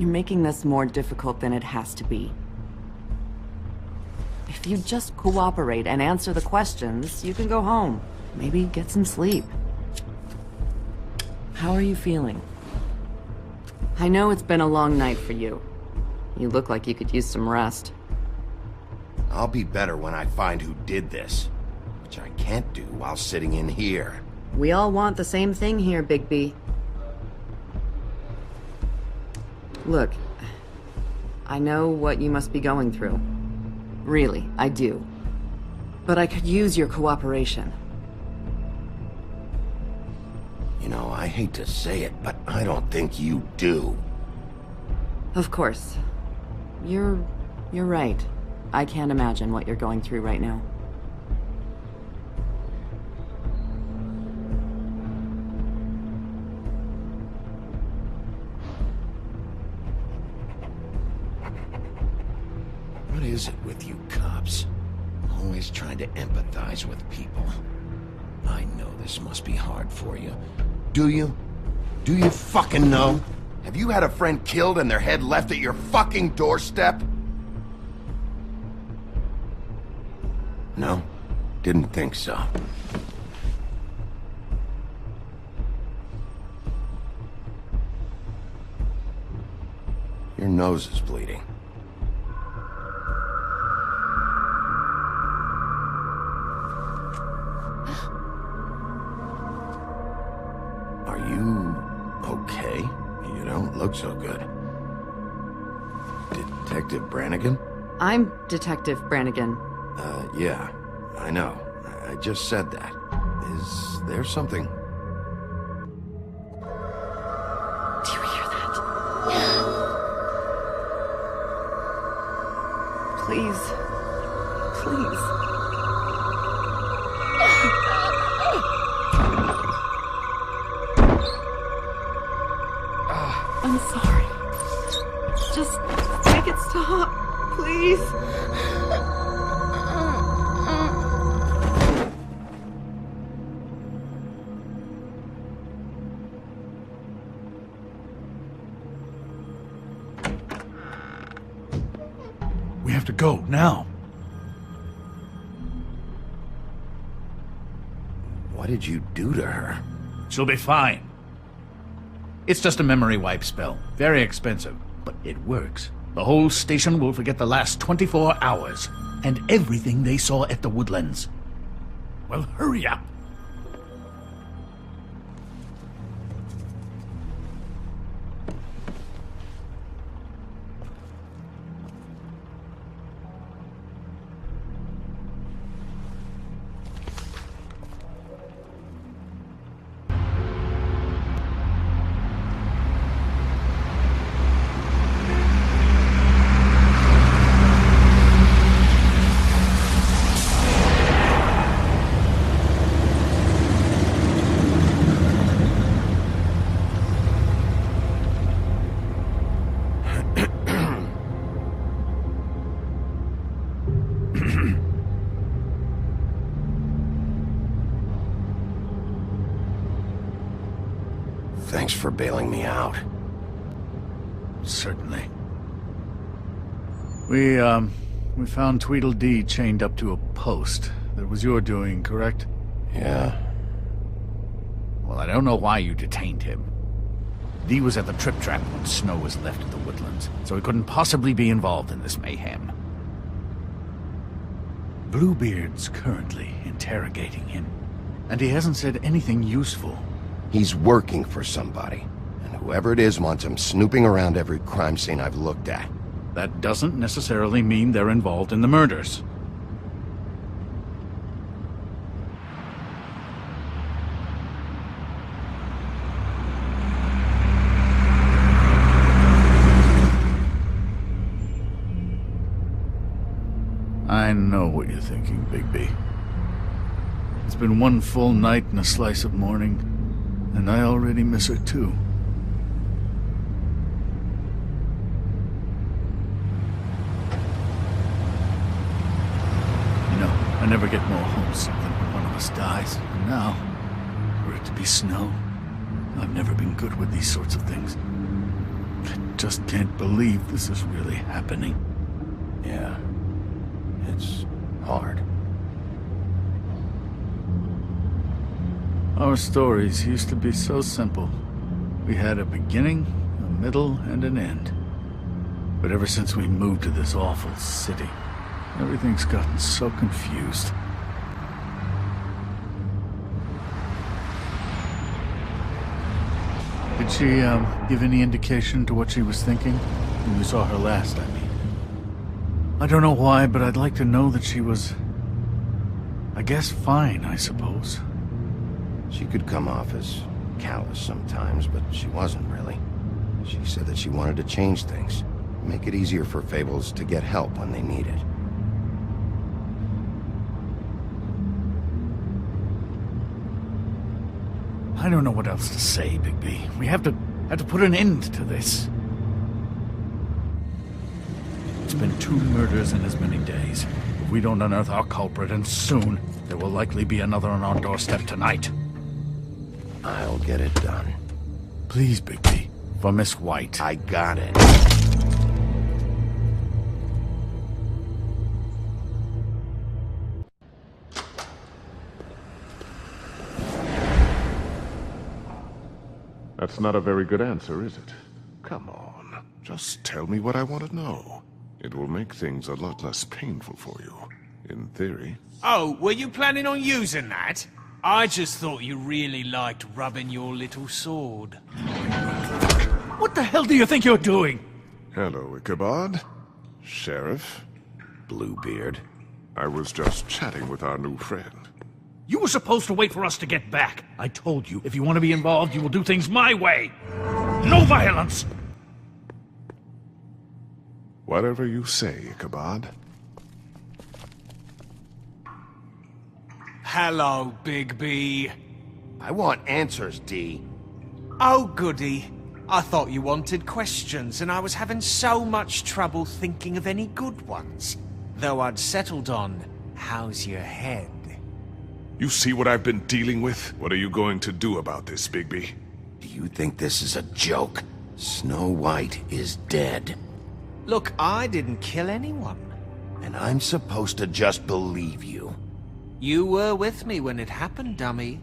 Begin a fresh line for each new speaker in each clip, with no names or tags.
You're making this more difficult than it has to be. If you just cooperate and answer the questions, you can go home. Maybe get some sleep. How are you feeling? I know it's been a long night for you. You look like you could use some rest.
I'll be better when I find who did this, which I can't do while sitting in here.
We all want the same thing here, Bigby. Look, I know what you must be going through. Really, I do. But I could use your cooperation.
You know, I hate to say it, but I don't think you do.
Of course. You're right. I can't imagine what you're going through right now.
What is it with you cops? Always trying to empathize with people. I know this must be hard for you. Do you? Do you fucking know? Have you had a friend killed and their head left at your fucking doorstep? No? Didn't think so. Your nose is bleeding. Are you okay? You don't look so good. Detective Brannigan?
I'm Detective Brannigan.
Yeah, I know. I just said that. Is there something?
Do you hear that? Please. Please. I'm sorry. Just make it stop, please.
We have to go, now.
What did you do to her?
She'll be fine. It's just a memory wipe spell. Very expensive, but it works. The whole station will forget the last 24 hours, and everything they saw at the Woodlands. Well, hurry up.
Thanks for bailing me out.
Certainly. We found Tweedledee chained up to a post. That was your doing, correct?
Yeah.
Well, I don't know why you detained him. Dee was at the Trip Trap when Snow was left at the Woodlands, so he couldn't possibly be involved in this mayhem. Bluebeard's currently interrogating him, and he hasn't said anything useful.
He's working for somebody, and whoever it is wants him snooping around every crime scene I've looked at.
That doesn't necessarily mean they're involved in the murders. I know what you're thinking, Bigby. It's been one full night and a slice of morning, and I already miss her too. You know, I never get more homesick than when one of us dies. And now, for it to be Snow, I've never been good with these sorts of things. I just can't believe this is really happening.
Yeah. It's hard.
Our stories used to be so simple. We had a beginning, a middle, and an end. But ever since we moved to this awful city, everything's gotten so confused. Did she, give any indication to what she was thinking? When we saw her last, I mean. I don't know why, but I'd like to know that she was... I guess fine, I suppose.
She could come off as callous sometimes, but she wasn't really. She said that she wanted to change things. Make it easier for Fables to get help when they need it.
I don't know what else to say, Bigby. We have to put an end to this. It's been 2 murders in as many days. If we don't unearth our culprit, and soon, there will likely be another on our doorstep tonight.
I'll get it done.
Please, Bigby. For Miss White.
I got it.
That's not a very good answer, is it? Come on, just tell me what I want to know. It will make things a lot less painful for you, in theory.
Oh, were you planning on using that? I just thought you really liked rubbing your little sword.
What the hell do you think you're doing?
Hello, Ichabod. Sheriff.
Bluebeard.
I was just chatting with our new friend.
You were supposed to wait for us to get back. I told you, if you want to be involved, you will do things my way. No violence!
Whatever you say, Ichabod.
Hello, Bigby.
I want answers, D.
Oh, goody. I thought you wanted questions, and I was having so much trouble thinking of any good ones. Though I'd settled on, how's your head?
You see what I've been dealing with? What are you going to do about this, Bigby?
Do you think this is a joke? Snow White is dead.
Look, I didn't kill anyone.
And I'm supposed to just believe you.
You were with me when it happened, dummy.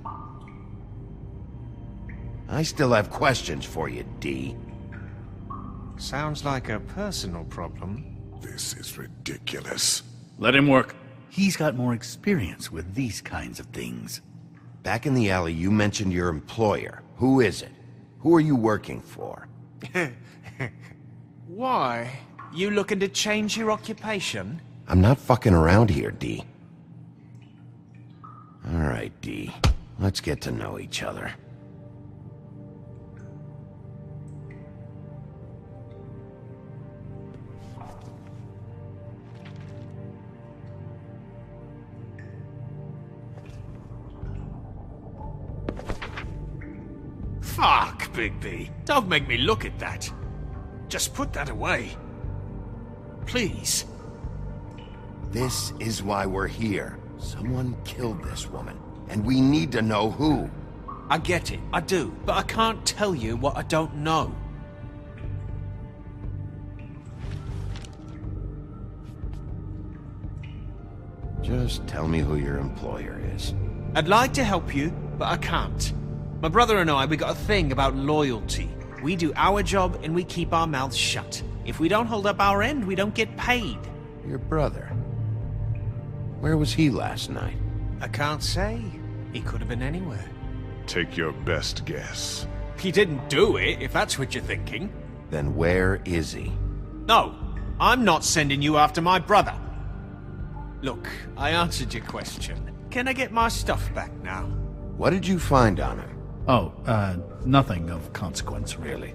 I still have questions for you, D.
Sounds like a personal problem.
This is ridiculous.
Let him work. He's got more experience with these kinds of things.
Back in the alley, you mentioned your employer. Who is it? Who are you working for?
Why? You looking to change your occupation?
I'm not fucking around here, D. All right, D. Let's get to know each other.
Fuck, Bigby. Don't make me look at that. Just put that away. Please.
This is why we're here. Someone killed this woman, and we need to know who.
I get it, I do, but I can't tell you what I don't know.
Just tell me who your employer is.
I'd like to help you, but I can't. My brother and I, we got a thing about loyalty. We do our job and we keep our mouths shut. If we don't hold up our end, we don't get paid.
Your brother. Where was he last night?
I can't say. He could have been anywhere.
Take your best guess.
He didn't do it, if that's what you're thinking.
Then where is he?
No, I'm not sending you after my brother. Look, I answered your question. Can I get my stuff back now?
What did you find on him?
Oh, nothing of consequence, really.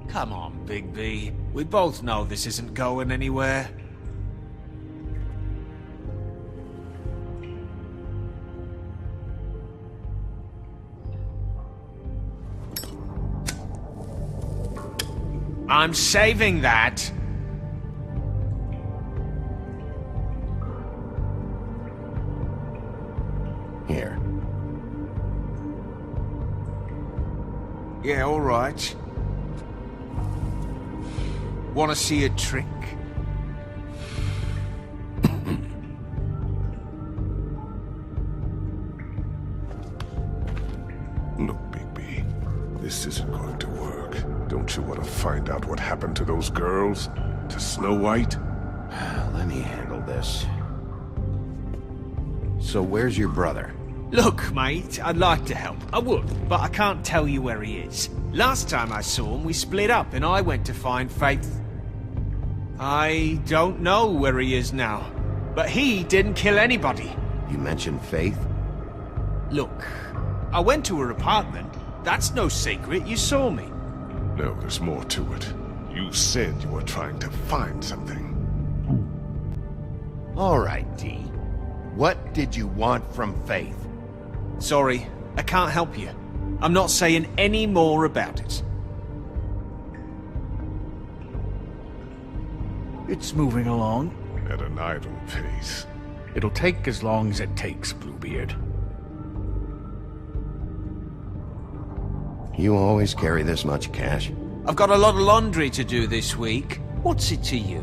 Come on, Bigby. We both know this isn't going anywhere. I'm saving that. Yeah, all right. Want to see a trick?
Look, Bigby, this isn't going to work. Don't you want to find out what happened to those girls? To Snow White?
Let me handle this. So where's your brother?
Look, mate, I'd like to help. I would, but I can't tell you where he is. Last time I saw him, we split up and I went to find Faith. I don't know where he is now, but he didn't kill anybody.
You mentioned Faith?
Look, I went to her apartment. That's no secret, you saw me.
No, there's more to it. You said you were trying to find something.
All right, D. What did you want from Faith?
Sorry, I can't help you. I'm not saying any more about it.
It's moving along.
At an idle pace.
It'll take as long as it takes, Bluebeard.
You always carry this much cash?
I've got a lot of laundry to do this week. What's it to you?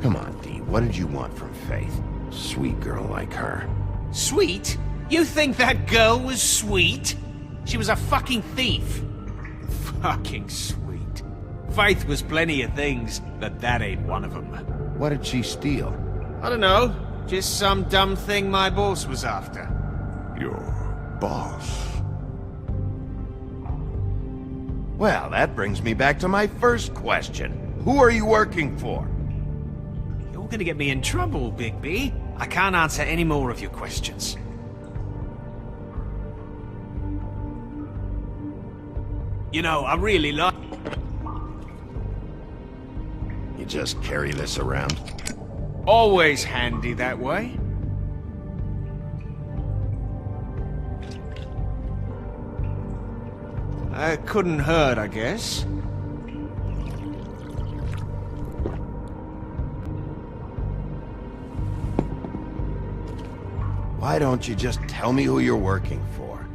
Come on, D. What did you want from Faith? Sweet girl like her.
Sweet? You think that girl was sweet? She was a fucking thief. Fucking sweet. Faith was plenty of things, but that ain't one of them.
What did she steal?
I don't know. Just some dumb thing my boss was after.
Your boss.
Well, that brings me back to my first question. Who are you working for?
You're gonna get me in trouble, Big B. I can't answer any more of your questions. You know, I really like...
You just carry this around?
Always handy that way. Couldn't hurt, I guess.
Why don't you just tell me who you're working for?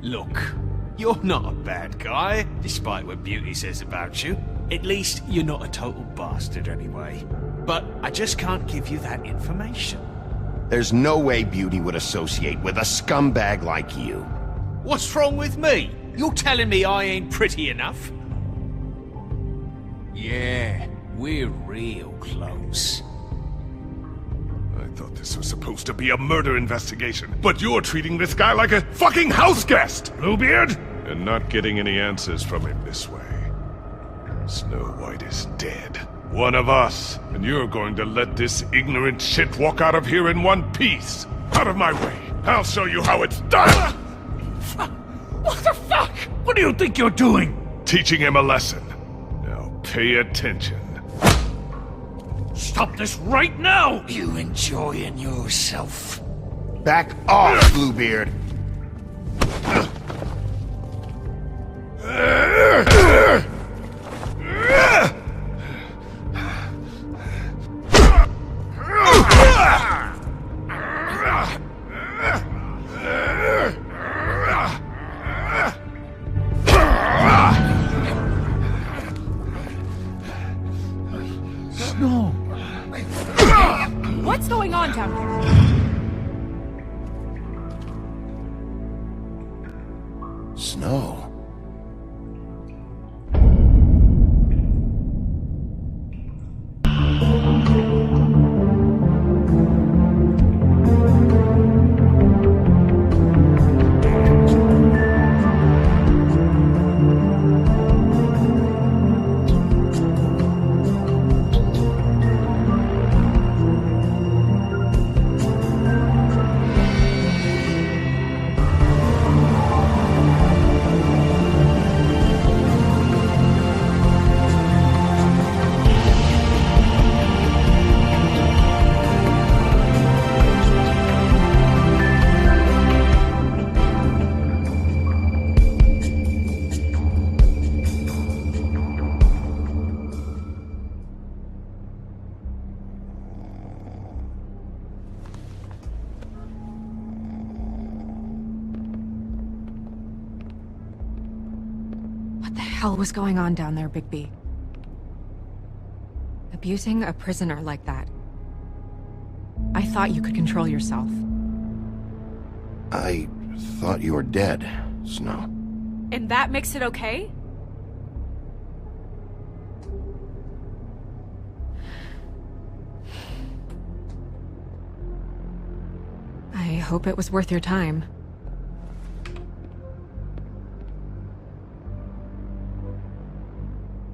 Look, you're not a bad guy, despite what Beauty says about you. At least, you're not a total bastard anyway. But I just can't give you that information.
There's no way Beauty would associate with a scumbag like you.
What's wrong with me? You're telling me I ain't pretty enough? Yeah, we're real close.
I thought this was supposed to be a murder investigation, but you're treating this guy like a fucking house guest, Bluebeard! And not getting any answers from him this way. Snow White is dead. One of us. And you're going to let this ignorant shit walk out of here in one piece. Out of my way. I'll show you how it's done.
What the fuck? What do you think you're doing?
Teaching him a lesson. Now pay attention.
Stop this right now!
You enjoying yourself?
Back off, Bluebeard!
No.
What's going on down here?
Snow.
hell was going on down there, Bigby? Abusing a prisoner like that. I thought you could control yourself.
I thought you were dead, Snow.
And that makes it okay? I hope it was worth your time.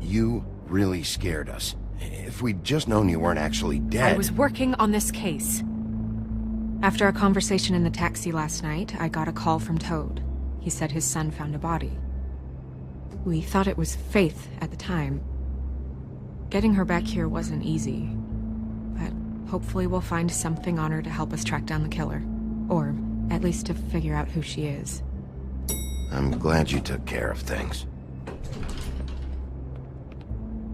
You really scared us. If we'd just known you weren't actually dead...
I was working on this case. After a conversation in the taxi last night, I got a call from Toad. He said his son found a body. We thought it was Faith at the time. Getting her back here wasn't easy. But hopefully we'll find something on her to help us track down the killer. Or at least to figure out who she is.
I'm glad you took care of things.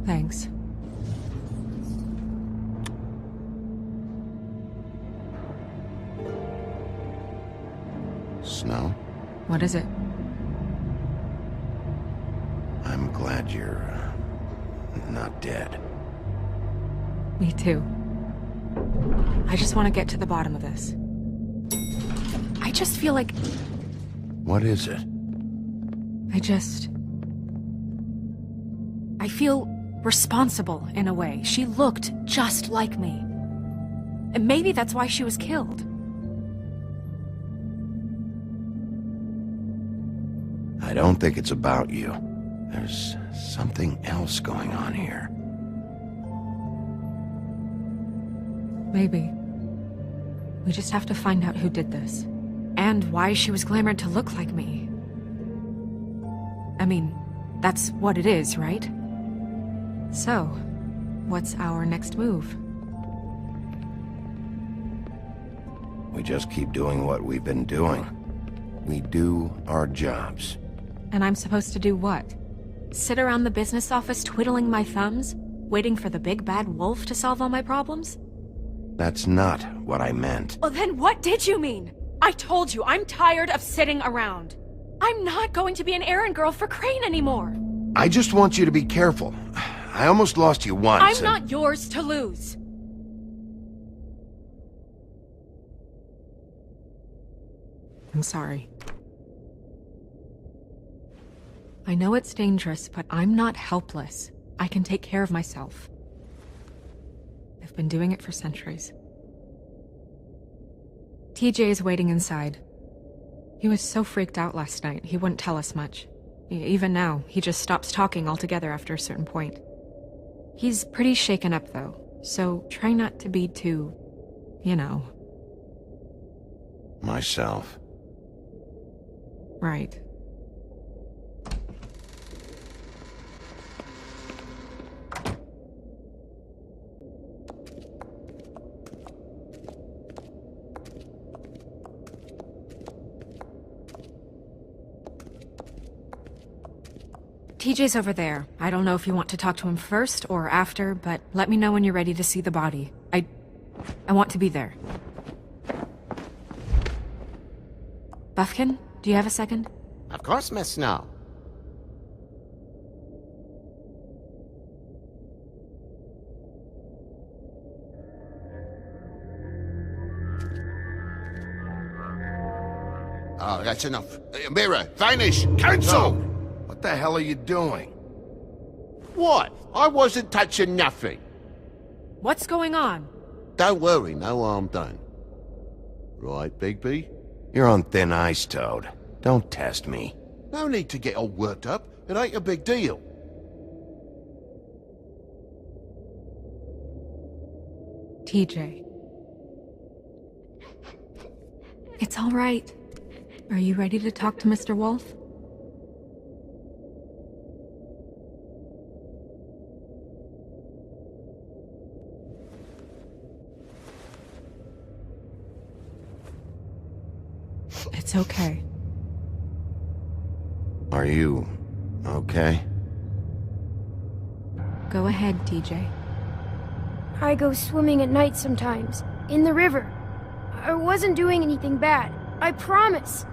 Thanks.
Snow,
What is it?
I'm glad you're... not dead.
Me too. I just want to get to the bottom of this. I just feel like...
What is it?
I feel responsible in a way. She looked just like me. And maybe that's why she was killed.
I don't think it's about you. There's something else going on here.
Maybe. We just have to find out who did this. And why she was glamored to look like me. I mean, that's what it is, right? So, what's our next move?
We just keep doing what we've been doing. We do our jobs.
And I'm supposed to do what? Sit around the business office twiddling my thumbs? Waiting for the big bad wolf to solve all my problems?
That's not what I meant.
Well, then what did you mean? I told you, I'm tired of sitting around. I'm not going to be an errand girl for Crane anymore.
I just want you to be careful. I almost lost you once.
I'm not yours to lose. I'm sorry. I know it's dangerous, but I'm not helpless. I can take care of myself. I've been doing it for centuries. TJ is waiting inside. He was so freaked out last night, he wouldn't tell us much. Even now, he just stops talking altogether after a certain point. He's pretty shaken up, though, so try not to be too, you know.
Myself.
Right. TJ's over there. I don't know if you want to talk to him first or after, but let me know when you're ready to see the body. I want to be there. Buffkin, do you have a second?
Of course, Miss Snow. Oh, that's enough. Mirror, vanish, cancel!
No. What the hell are you doing?
What? I wasn't touching nothing.
What's going on?
Don't worry, no harm done. Right, Bigby?
You're on thin ice, Toad. Don't test me.
No need to get all worked up. It ain't a big deal.
TJ. It's all right. Are you ready to talk to Mr. Wolf? It's okay.
Are you... okay?
Go ahead, TJ.
I go swimming at night sometimes, in the river. I wasn't doing anything bad, I promise.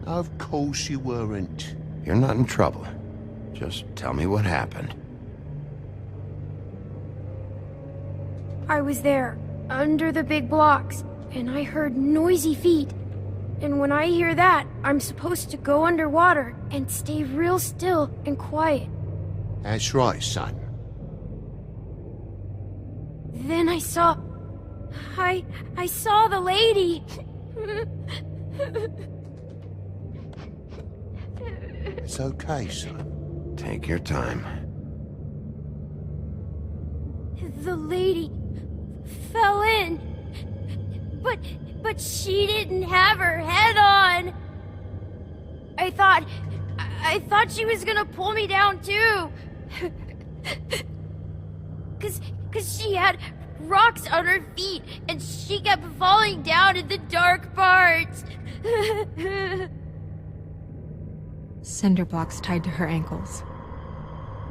Of course you weren't.
You're not in trouble. Just tell me what happened.
I was there, under the big blocks, and I heard noisy feet. And when I hear that, I'm supposed to go underwater and stay real still and quiet.
That's right, son.
Then I saw the lady.
It's okay, son.
Take your time.
The lady fell in. But she didn't have her head on. I thought she was gonna pull me down too. Cause she had rocks on her feet and she kept falling down in the dark parts.
Cinder blocks tied to her ankles.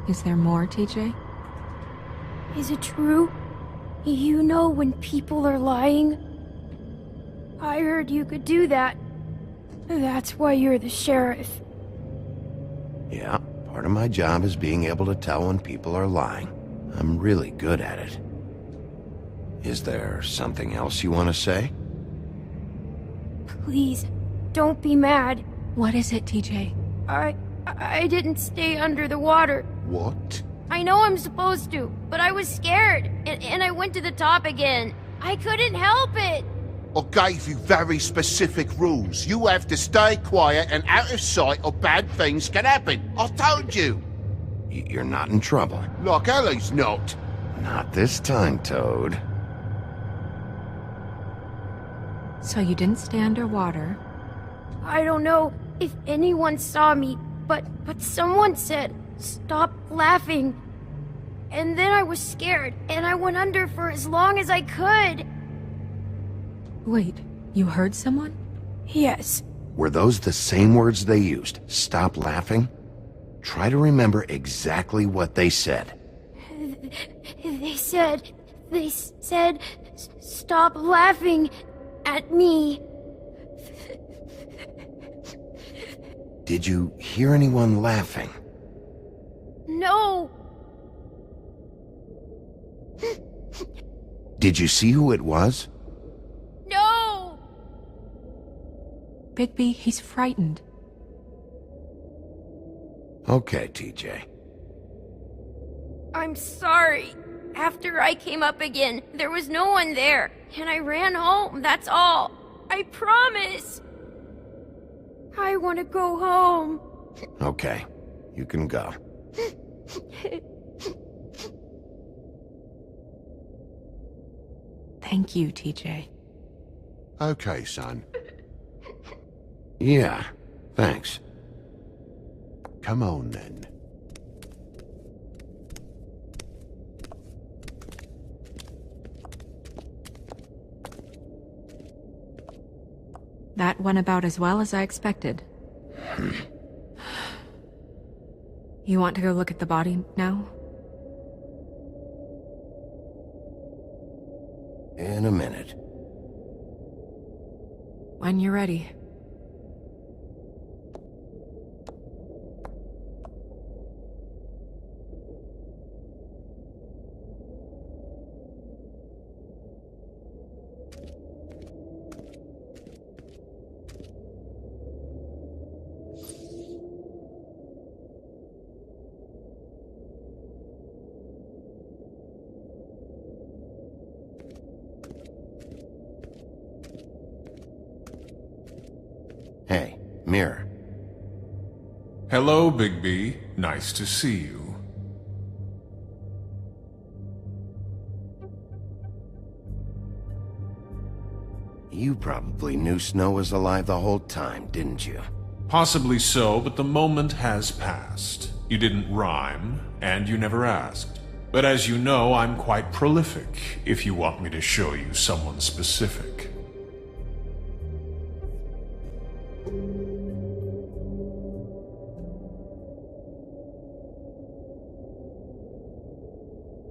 Is there more, TJ?
Is it true? You know when people are lying? I heard you could do that. That's why you're the sheriff.
Yeah, part of my job is being able to tell when people are lying. I'm really good at it. Is there something else you want to say?
Please, don't be mad.
What is it, TJ?
I didn't stay under the water.
What?
I know I'm supposed to, but I was scared, and I went to the top again. I couldn't help it.
I gave you very specific rules. You have to stay quiet and out of sight or bad things can happen. I told you.
You're not in trouble.
Like Ellie's not.
Not this time, Toad.
So you didn't stay underwater.
I don't know if anyone saw me, but someone said, "Stop laughing." And then I was scared, and I went under for as long as I could.
Wait, you heard someone?
Yes.
Were those the same words they used? Stop laughing? Try to remember exactly what they said.
They said, "Stop laughing at me."
Did you hear anyone laughing?
No.
Did you see who it was?
No.
Bigby, he's frightened.
Okay, TJ.
I'm sorry. After I came up again, there was no one there, and I ran home, that's all. I promise. I want to go home.
Okay, you can go.
Thank you, TJ.
Okay, son.
Yeah, thanks.
Come on, then.
That went about as well as I expected. You want to go look at the body now?
In a minute.
When you're ready.
Hey, Mirror.
Hello, Bigby. Nice to see you.
You probably knew Snow was alive the whole time, didn't you?
Possibly so, but the moment has passed. You didn't rhyme, and you never asked. But as you know, I'm quite prolific, if you want me to show you someone specific.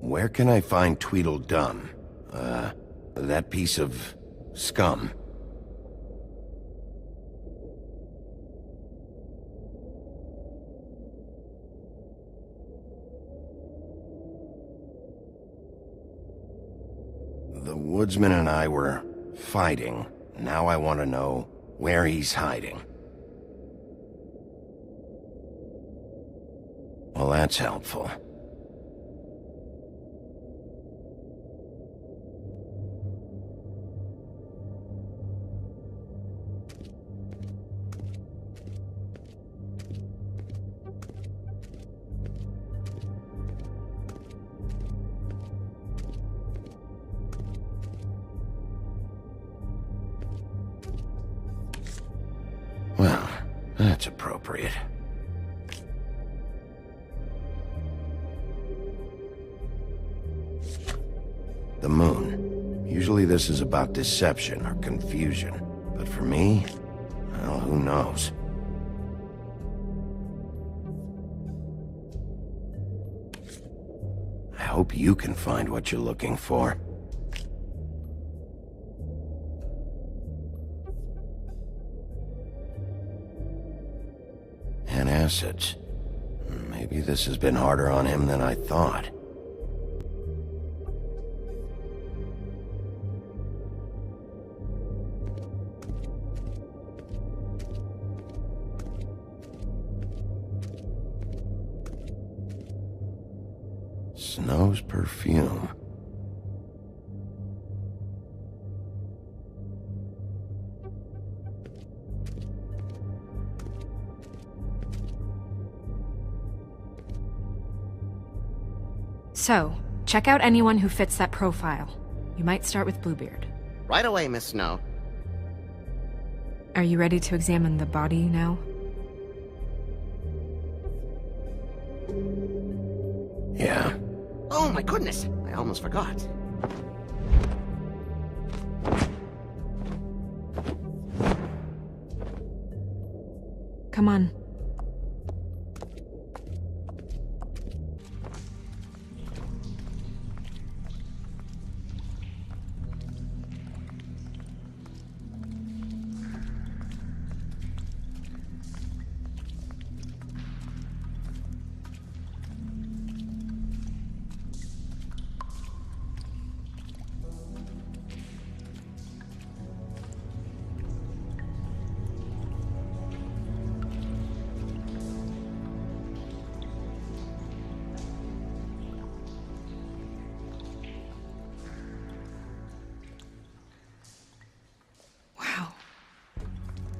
Where can I find Tweedledum? That piece of scum. the woodsman and I were fighting. Now I want to know where he's hiding. Well, that's helpful. Well, that's appropriate. The moon. Usually this is about deception or confusion. But for me, well, who knows? I hope you can find what you're looking for. Acids. Maybe this has been harder on him than I thought. Snow's perfume.
So, check out anyone who fits that profile. You might start with Bluebeard.
Right away, Miss Snow.
Are you ready to examine the body now?
Yeah.
Oh my goodness, I almost forgot.
Come on.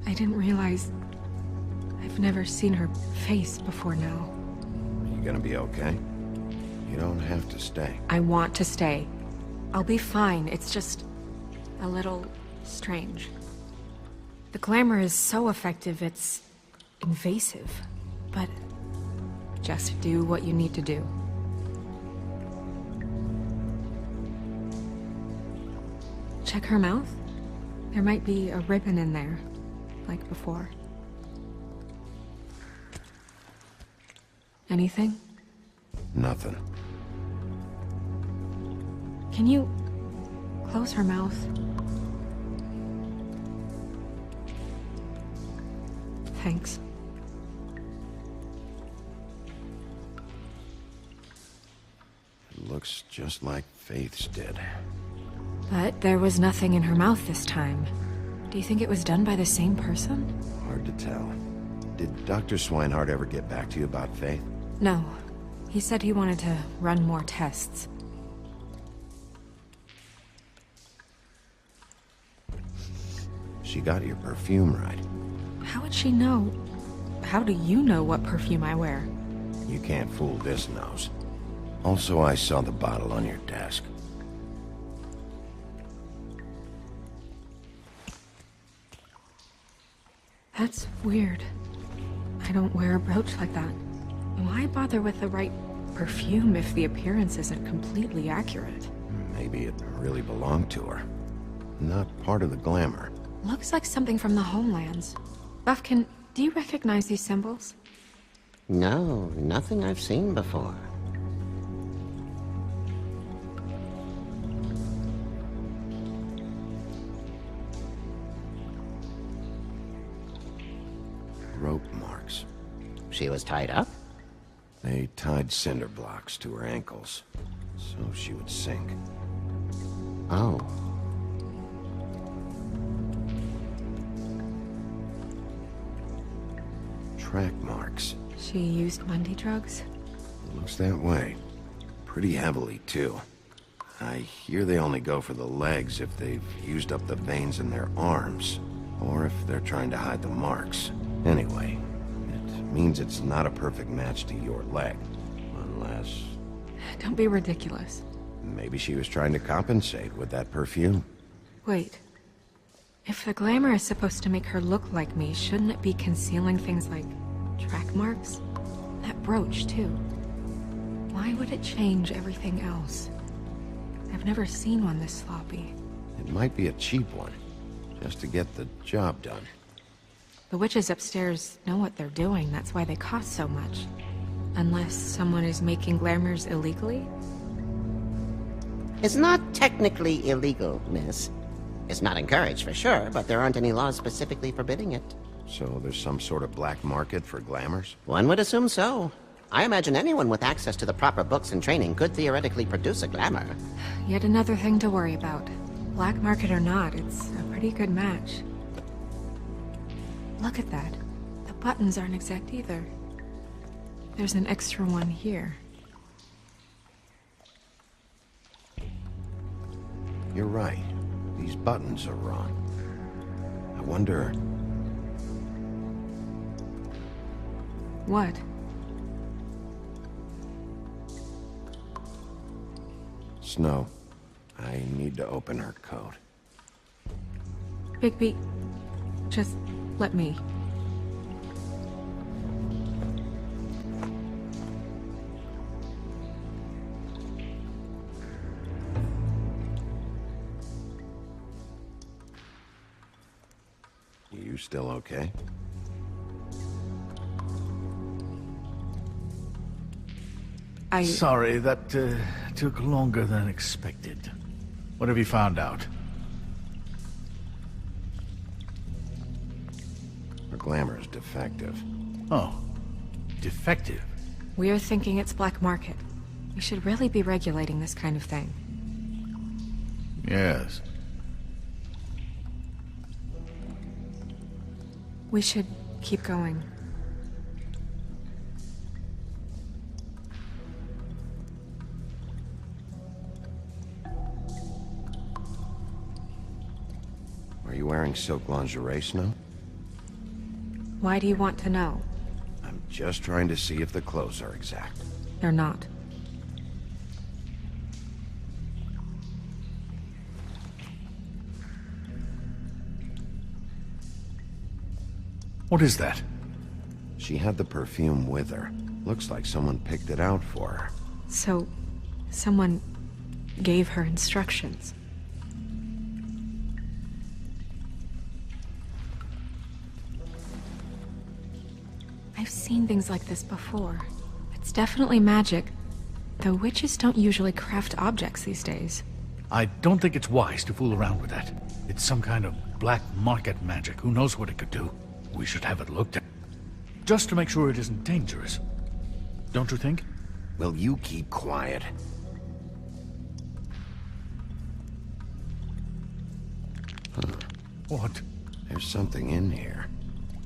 I didn't realize... I've never seen her face before now.
Are you gonna be okay? You don't have to stay.
I want to stay. I'll be fine, it's just... a little... strange. The glamour is so effective, it's... invasive. But... just do what you need to do. Check her mouth? There might be a ribbon in there. Like before. Anything?
Nothing.
Can you close her mouth? Thanks.
It looks just like Faith's did.
But there was nothing in her mouth this time. Do you think it was done by the same person?
Hard to tell. Did Dr. Swinehart ever get back to you about Faith?
No. He said he wanted to run more tests.
She got your perfume right.
How would she know? How do you know what perfume I wear?
You can't fool this nose. Also, I saw the bottle on your desk.
That's weird. I don't wear a brooch like that. Why bother with the right perfume if the appearance isn't completely accurate?
Maybe it really belonged to her. Not part of the glamour.
Looks like something from the homelands. Buffkin, do you recognize these symbols?
No, nothing I've seen before.
Rope marks.
She was tied up?
They tied cinder blocks to her ankles, so she would sink.
Oh.
Track marks.
She used Monday drugs?
Looks that way. Pretty heavily, too. I hear they only go for the legs if they've used up the veins in their arms, or if they're trying to hide the marks. Anyway, it means it's not a perfect match to your leg. Unless...
Don't be ridiculous.
maybe she was trying to compensate with that perfume.
Wait. If the glamour is supposed to make her look like me, shouldn't it be concealing things like track marks? That brooch, too. Why would it change everything else? I've never seen one this sloppy.
It might be a cheap one, just to get the job done.
The witches upstairs know what they're doing, that's why they cost so much. Unless someone is making glamours illegally?
It's not technically illegal, miss. It's not encouraged for sure, but there aren't any laws specifically forbidding it.
So there's some sort of black market for glamours?
One would assume so. I imagine anyone with access to the proper books and training could theoretically produce a glamour.
Yet another thing to worry about. Black market or not, it's a pretty good match. Look at that. The buttons aren't exact either. There's an extra one here.
You're right. These buttons are wrong. I wonder...
What?
Snow, I need to open her coat.
Bigby, just let me.
You still okay?
Sorry, that took longer than expected. What have you found out?
Her glamour is defective.
Oh, defective.
We're thinking it's black market. We should really be regulating this kind of thing.
Yes.
We should keep going.
Are you wearing silk lingerie, Snow?
Why do you want to know?
I'm just trying to see if the clothes are exact.
They're not.
What is that?
She had the perfume with her. Looks like someone picked it out for her.
So, someone gave her instructions. I've seen things like this before. It's definitely magic, though witches don't usually craft objects these days.
I don't think it's wise to fool around with that. It's some kind of black market magic. Who knows what it could do? We should have it looked at. Just to make sure it isn't dangerous. Don't you think?
Will you keep quiet?
What?
There's something in here.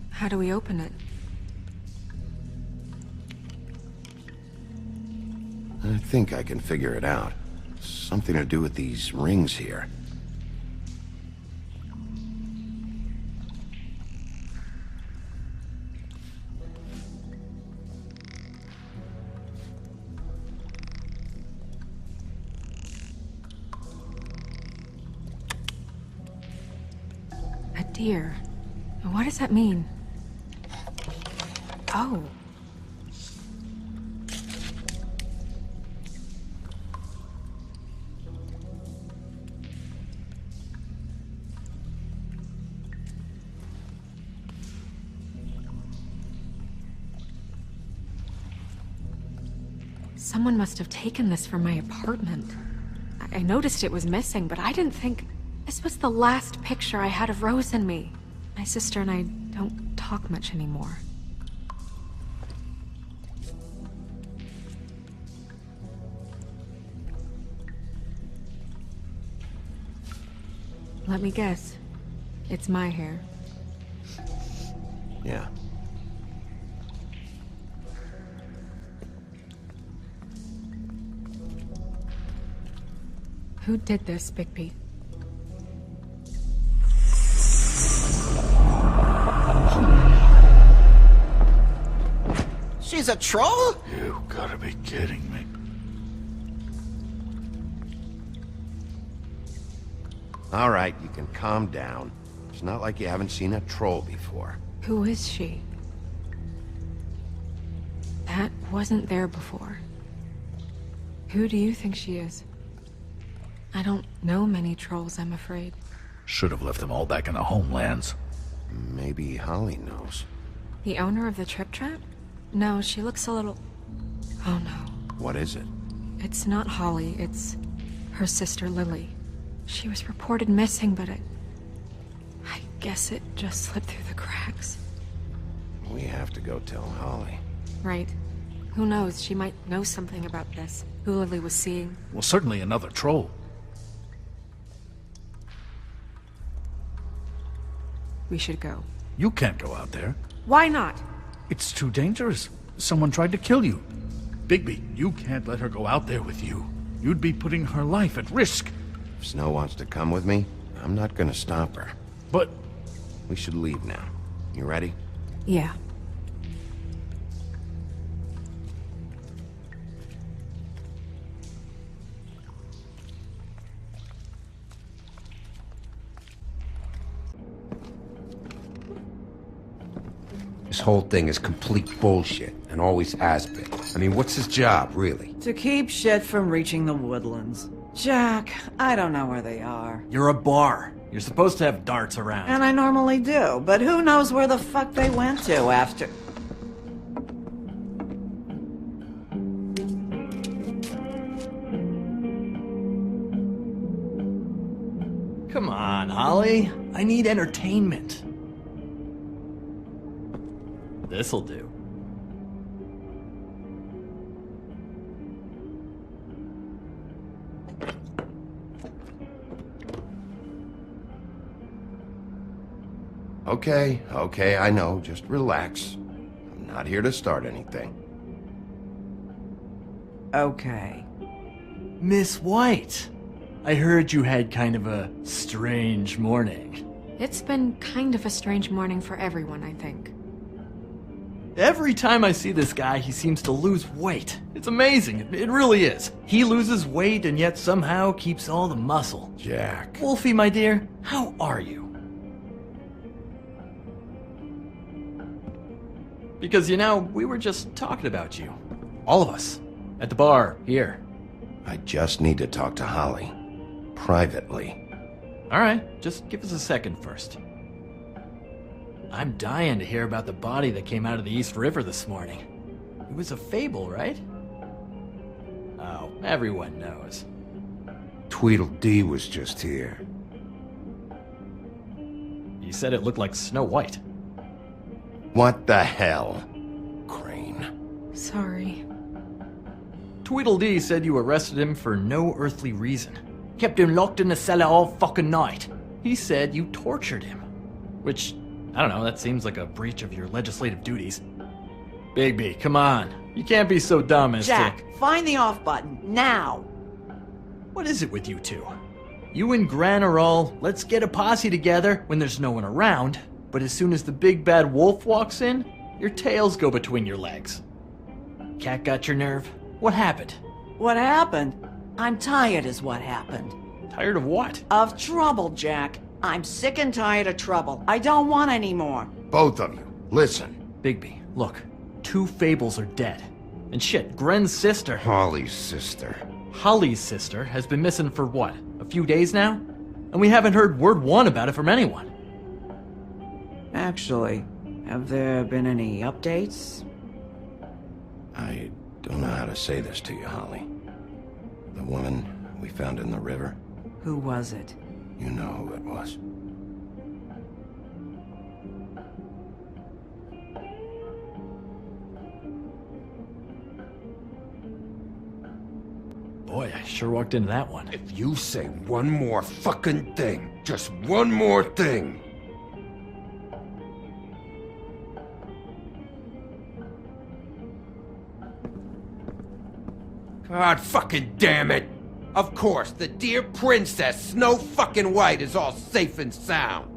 How do we open it?
I think I can figure it out. Something to do with these rings here.
A deer. What does that mean? Oh. Someone must have taken this from my apartment. I noticed it was missing, but I didn't think... This was the last picture I had of Rose and me. My sister and I don't talk much anymore. Let me guess. It's my hair.
Yeah.
Who did this, Bigby?
She's a troll?
You gotta be kidding me.
All right, you can calm down. It's not like you haven't seen a troll before.
Who is she? That wasn't there before. Who do you think she is? I don't know many trolls, I'm afraid.
Should have left them all back in the homelands.
Maybe Holly knows.
The owner of the Trip Trap? No, she looks a little... Oh no.
What is it?
It's not Holly, it's her sister Lily. She was reported missing, but I guess it just slipped through the cracks.
We have to go tell Holly.
Right. Who knows, she might know something about this. Who Lily was seeing.
Well, certainly another troll.
We should go.
You can't go out there.
Why not?
It's too dangerous. Someone tried to kill you. Bigby, you can't let her go out there with you. You'd be putting her life at risk.
If Snow wants to come with me, I'm not gonna stop her.
But...
We should leave now. You ready?
Yeah.
This whole thing is complete bullshit, and always has been. I mean, what's his job, really?
To keep shit from reaching the woodlands. Jack, I don't know where they are.
You're a bar. You're supposed to have darts around.
And I normally do, but who knows where the fuck they went to after...
Come on, Holly. I need entertainment. This'll do.
Okay, I know. Just relax. I'm not here to start anything.
Okay.
Miss White, I heard you had kind of a strange morning.
It's been kind of a strange morning for everyone, I think.
Every time I see this guy, he seems to lose weight. It's amazing. It really is. He loses weight and yet somehow keeps all the muscle.
Jack.
Wolfie, my dear, how are you? Because, you know, we were just talking about you. All of us. At the bar, here.
I just need to talk to Holly. Privately.
Alright, just give us a second first. I'm dying to hear about the body that came out of the East River this morning. It was a fable, right? Oh, everyone knows.
Tweedledee was just here.
You said it looked like Snow White.
What the hell? Crane.
Sorry.
Tweedledee said you arrested him for no earthly reason. Kept him locked in the cellar all fucking night. He said you tortured him. Which, I don't know, that seems like a breach of your legislative duties. Bigby, come on. You can't be so dumb as
Jack, find the off button, now!
What is it with you two? You and Gran are all, let's get a posse together when there's no one around, but as soon as the big bad wolf walks in, your tails go between your legs. Cat got your nerve? What happened?
What happened? I'm tired is what happened.
Tired of what?
Of trouble, Jack. I'm sick and tired of trouble. I don't want any more.
Both of you, listen.
Bigby, look. 2 fables are dead. And shit, Gren's sister...
Holly's sister.
Holly's sister has been missing for what? A few days now? And we haven't heard word one about it from anyone.
Actually, have there been any updates?
I don't know how to say this to you, Holly. The woman we found in the river,
Who was it?
you know who it was.
Boy, I sure walked into that one.
If you say one more fucking thing, Just one more thing. God fucking damn it! Of course, the dear Princess Snow fucking White is all safe and sound.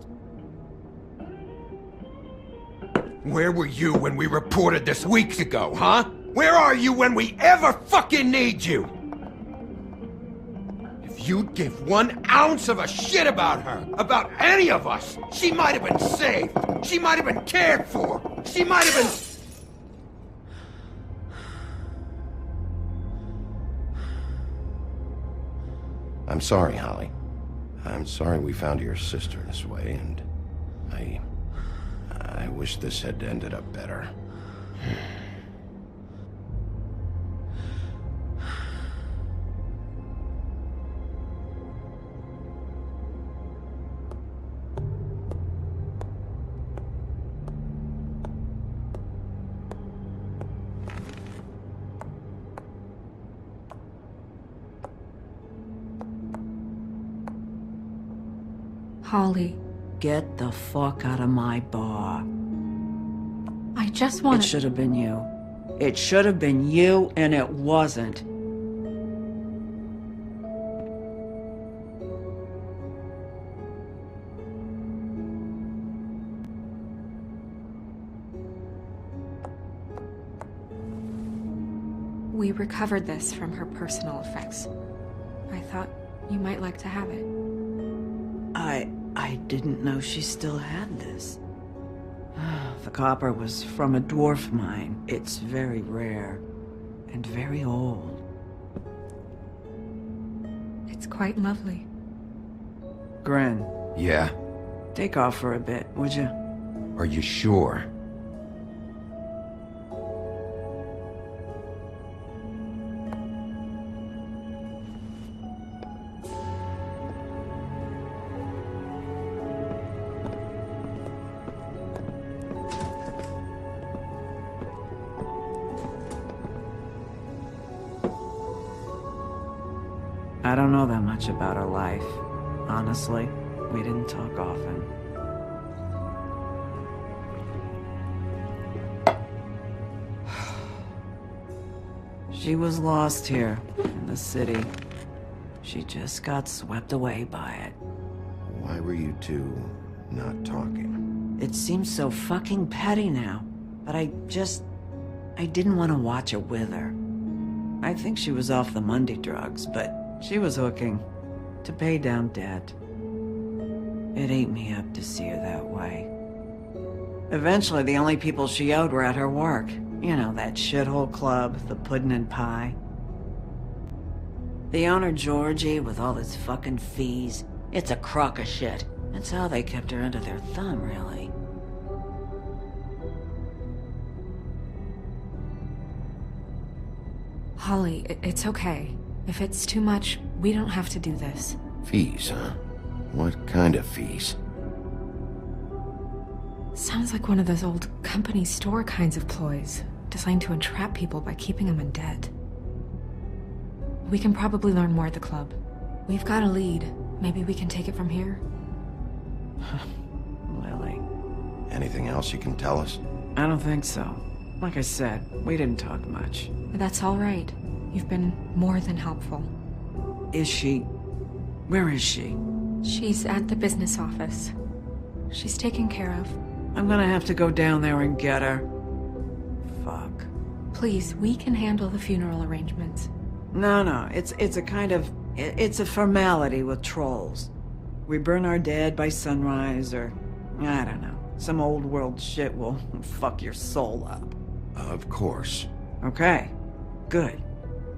Where were you when we reported this weeks ago, huh? Where are you when we ever fucking need you? If you'd give 1 ounce of a shit about her, about any of us, she might have been saved. She might have been cared for. She might have been...
I'm sorry, Holly. I'm sorry we found your sister this way, and I wish this had ended up better.
Holly,
Get the fuck out of my bar.
I just want
It should have been you. It should have been you, and it wasn't.
We recovered this from her personal effects. I thought you might like to have it.
I didn't know she still had this. The copper was from a dwarf mine. It's very rare and very old.
It's quite lovely.
Gren,
Yeah?
take off for a bit, would you?
Are you sure?
I don't know that much about her life. Honestly, we didn't talk often. She was lost here, in the city. She just got swept away by it.
Why were you two not talking?
It seems so fucking petty now, but I didn't want to watch her with her. I think she was off the Monday drugs, but she was hooking to pay down debt. It ate me up to see her that way. Eventually, the only people she owed were at her work. You know, that shithole club, the Puddin' and Pie. The owner, Georgie, with all his fucking fees, it's a crock of shit. That's how they kept her under their thumb, really.
Holly, it's okay. If it's too much, we don't have to do this.
Fees, huh? What kind of fees?
Sounds like one of those old company store kinds of ploys, designed to entrap people by keeping them in debt. We can probably learn more at the club. We've got a lead. Maybe we can take it from here?
Lily.
Anything else you can tell us?
I don't think so. Like I said, we didn't talk much.
That's all right. You've been more than helpful.
Is she... Where is she?
She's at the business office. She's taken care of.
I'm gonna have to go down there and get her. Fuck.
Please, we can handle the funeral arrangements.
No, it's a kind of... It's a formality with trolls. We burn our dead by sunrise, or... I don't know. Some old world shit will fuck your soul up.
Of course.
Okay. Good.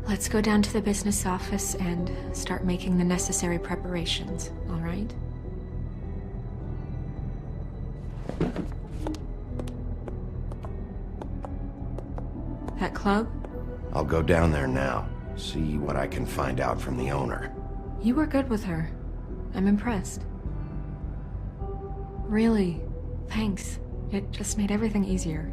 Let's go down to the business office and start making the necessary preparations, all right? That club?
I'll go down there now. See what I can find out from the owner.
You were good with her. I'm impressed. Really, thanks. It just made everything easier.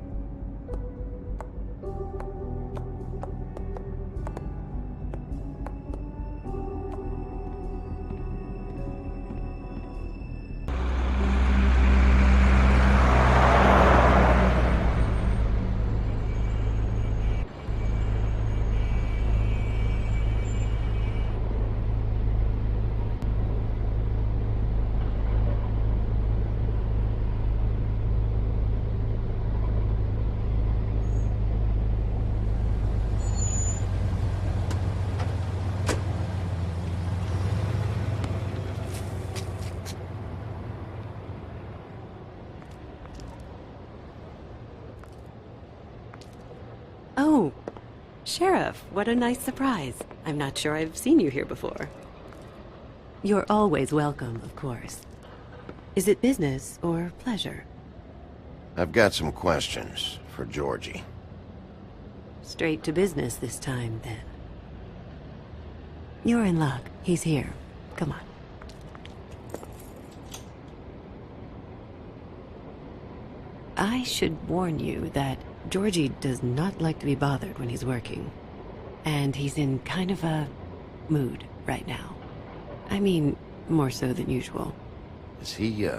Sheriff, what a nice surprise. I'm not sure I've seen you here before. You're always welcome, of course. Is it business or pleasure?
I've got some questions for Georgie.
Straight to business this time, then. You're in luck. He's here. Come on. I should warn you that Georgie does not like to be bothered when he's working. And he's in kind of a mood right now. I mean, more so than usual.
Is he,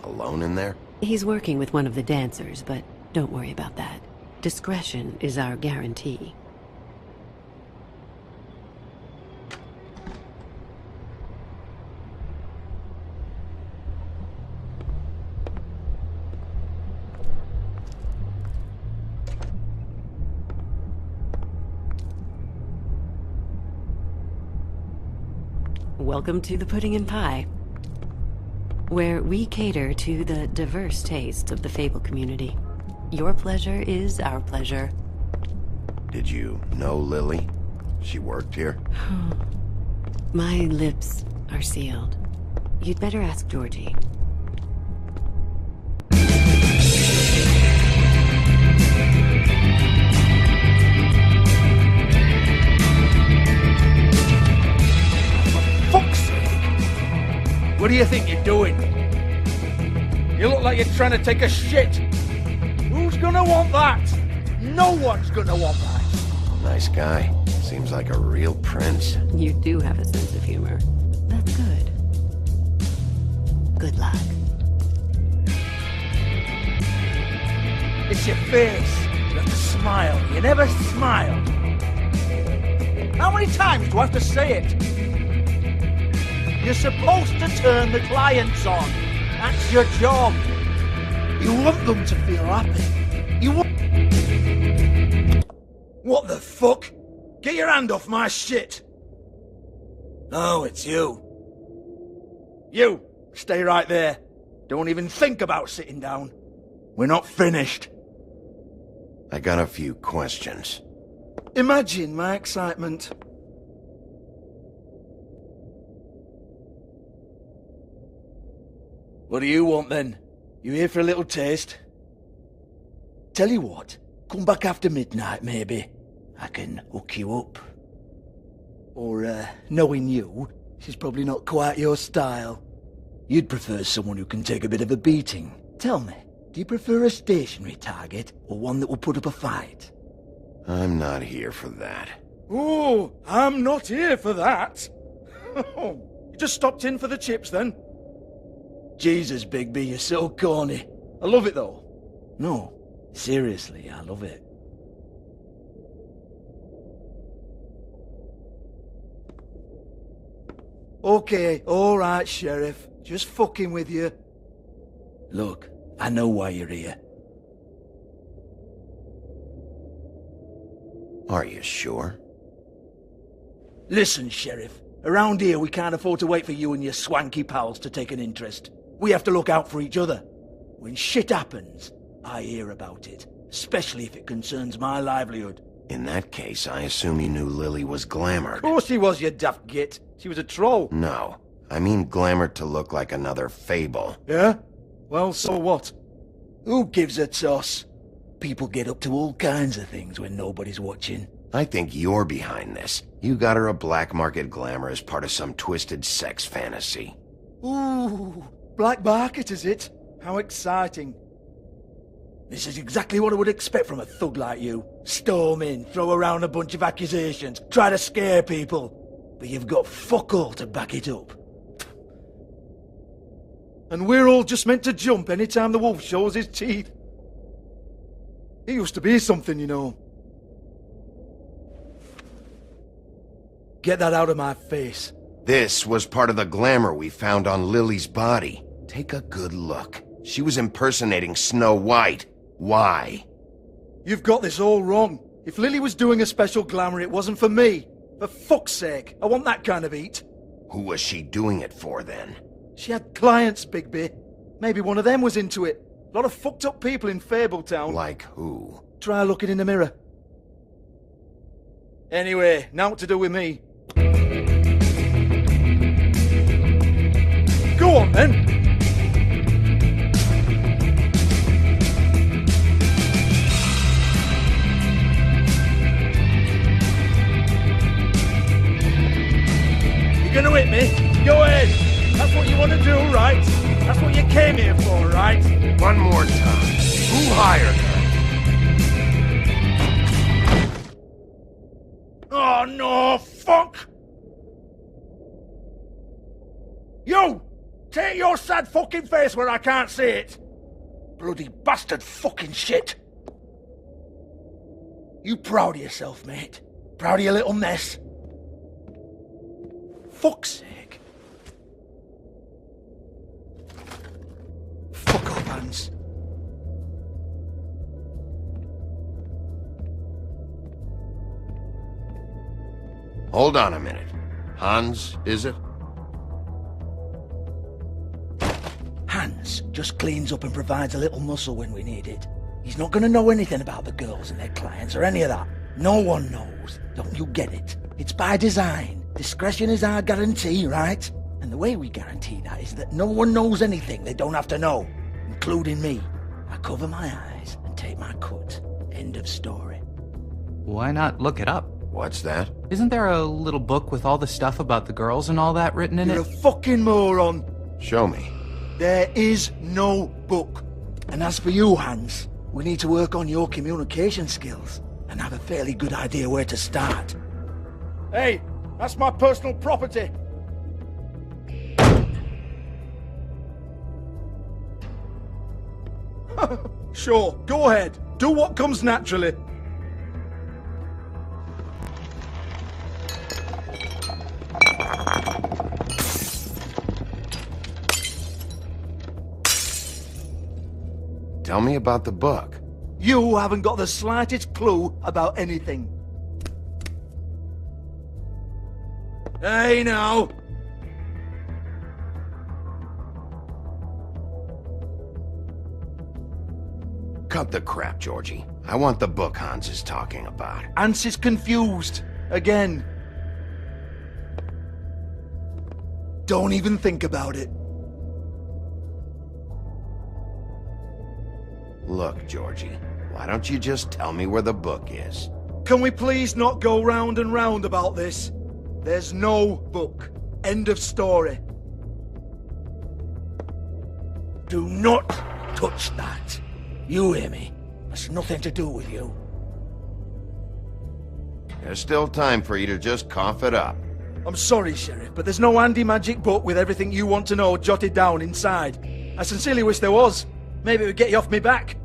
alone in there?
He's working with one of the dancers, but don't worry about that. Discretion is our guarantee. Welcome to the Pudding and Pie, where we cater to the diverse tastes of the Fable community. Your pleasure is our pleasure.
Did you know Lily? She worked here?
My lips are sealed. You'd better ask Georgie.
Fuck's sake! What do you think you're doing? You look like you're trying to take a shit. Who's gonna want that? No one's gonna want that.
Nice guy. Seems like a real prince.
You do have a sense of humor. That's good. Good luck.
It's your face. You have to smile. You never smile. How many times do I have to say it? You're supposed to turn the clients on. That's your job. You want them to feel happy. You want... What the fuck? Get your hand off my shit. Oh, it's you. You, stay right there. Don't even think about sitting down. We're not finished.
I got a few questions.
Imagine my excitement. What do you want then? You here for a little taste? Tell you what, come back after midnight maybe. I can hook you up. Or, knowing you, she's probably not quite your style. You'd prefer someone who can take a bit of a beating. Tell me, do you prefer a stationary target, or one that will put up a fight?
I'm not here for that.
Oh, I'm not here for that. You just stopped in for the chips then? Jesus, Bigby, you're so corny. I love it though. No, seriously, I love it. Okay, alright, Sheriff. Just fucking with you. Look, I know why you're here.
Are you sure?
Listen, Sheriff. Around here, we can't afford to wait for you and your swanky pals to take an interest. We have to look out for each other. When shit happens, I hear about it. Especially if it concerns my livelihood.
In that case, I assume you knew Lily was glamored.
Of course she was, you daft git. She was a troll.
No. I mean glamored to look like another Fable.
Yeah? Well, so what? Who gives a toss? People get up to all kinds of things when nobody's watching.
I think you're behind this. You got her a black market glamour as part of some twisted sex fantasy.
Ooh, black market is it? How exciting. This is exactly what I would expect from a thug like you. Storm in, throw around a bunch of accusations, try to scare people. But you've got fuck all to back it up. And we're all just meant to jump any time the wolf shows his teeth. He used to be something, you know. Get that out of my face.
This was part of the glamour we found on Lily's body. Take a good look. She was impersonating Snow White. Why?
You've got this all wrong. If Lily was doing a special glamour, it wasn't for me. For fuck's sake, I want that kind of eat.
Who was she doing it for, then?
She had clients, Bigby. Maybe one of them was into it. A lot of fucked up people in Fabletown.
Like who?
Try looking in the mirror.
Anyway, naught to do with me. Go on, then. You're gonna hit me? Go ahead. That's what you want to do, right? That's what you came here for, right?
One more time. Who hired her?
Oh, no, fuck! You! Take your sad fucking face where I can't see it! Bloody bastard fucking shit! You proud of yourself, mate? Proud of your little mess? Fuck's sake. Fuck off, Hans.
Hold on a minute. Hans, is it?
Hans just cleans up and provides a little muscle when we need it. He's not gonna know anything about the girls and their clients or any of that. No one knows. Don't you get it? It's by design. Discretion is our guarantee, right? And the way we guarantee that is that no one knows anything they don't have to know, including me. I cover my eyes and take my cut. End of story.
Why not look it up?
What's that?
Isn't there a little book with all the stuff about the girls and all that written in
You're
it?
a fucking moron.
Show me.
There is no book. And as for you, Hans, we need to work on your communication skills and have a fairly good idea where to start. Hey, that's my personal property. Sure, go ahead. Do what comes naturally.
Tell me about the book.
You haven't got the slightest clue about anything. Hey, now.
Cut the crap, Georgie. I want the book Hans is talking about.
Hans is confused. Again. Don't even think about it.
Look, Georgie, why don't you just tell me where the book is?
Can we please not go round and round about this? There's no book. End of story. Do not touch that. You hear me? That's nothing to do with you.
There's still time for you to just cough it up.
I'm sorry, Sheriff, but there's no handy magic book with everything you want to know jotted down inside. I sincerely wish there was. Maybe it would get you off me back.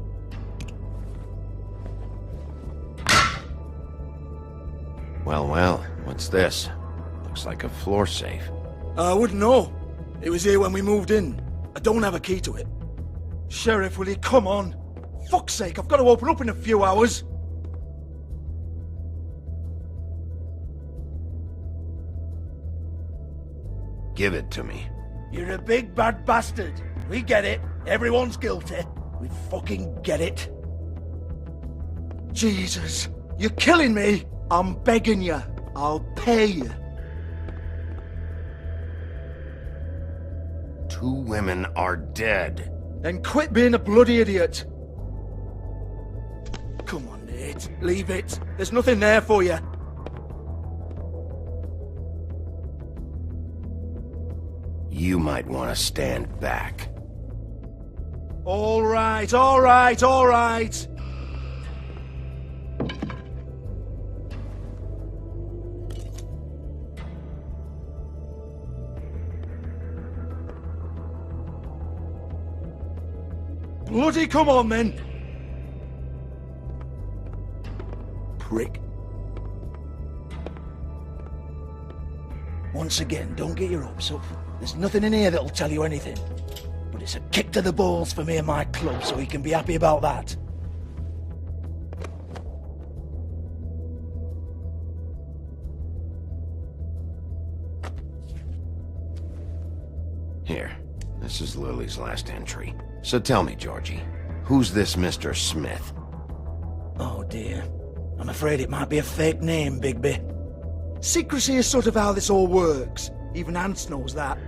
Well, what's this? Looks like a floor safe.
I wouldn't know. It was here when we moved in. I don't have a key to it. Sheriff, will you come on? Fuck's sake, I've got to open up in a few hours.
Give it to me.
You're a big bad bastard. We get it. Everyone's guilty. We fucking get it. Jesus, you're killing me. I'm begging you. I'll pay you.
2 women are dead.
Then quit being a bloody idiot. Come on, Nate. Leave it. There's nothing there for you.
You might want to stand back.
All right, all right, all right. Bloody come on, then. Prick. Once again, don't get your hopes up. There's nothing in here that'll tell you anything. But it's a kick to the balls for me and my club, so he can be happy about that.
Here, this is Lily's last entry. So tell me, Georgie, who's this Mr. Smith?
Oh dear. I'm afraid it might be a fake name, Bigby. Secrecy is sort of how this all works. Even Hans knows that.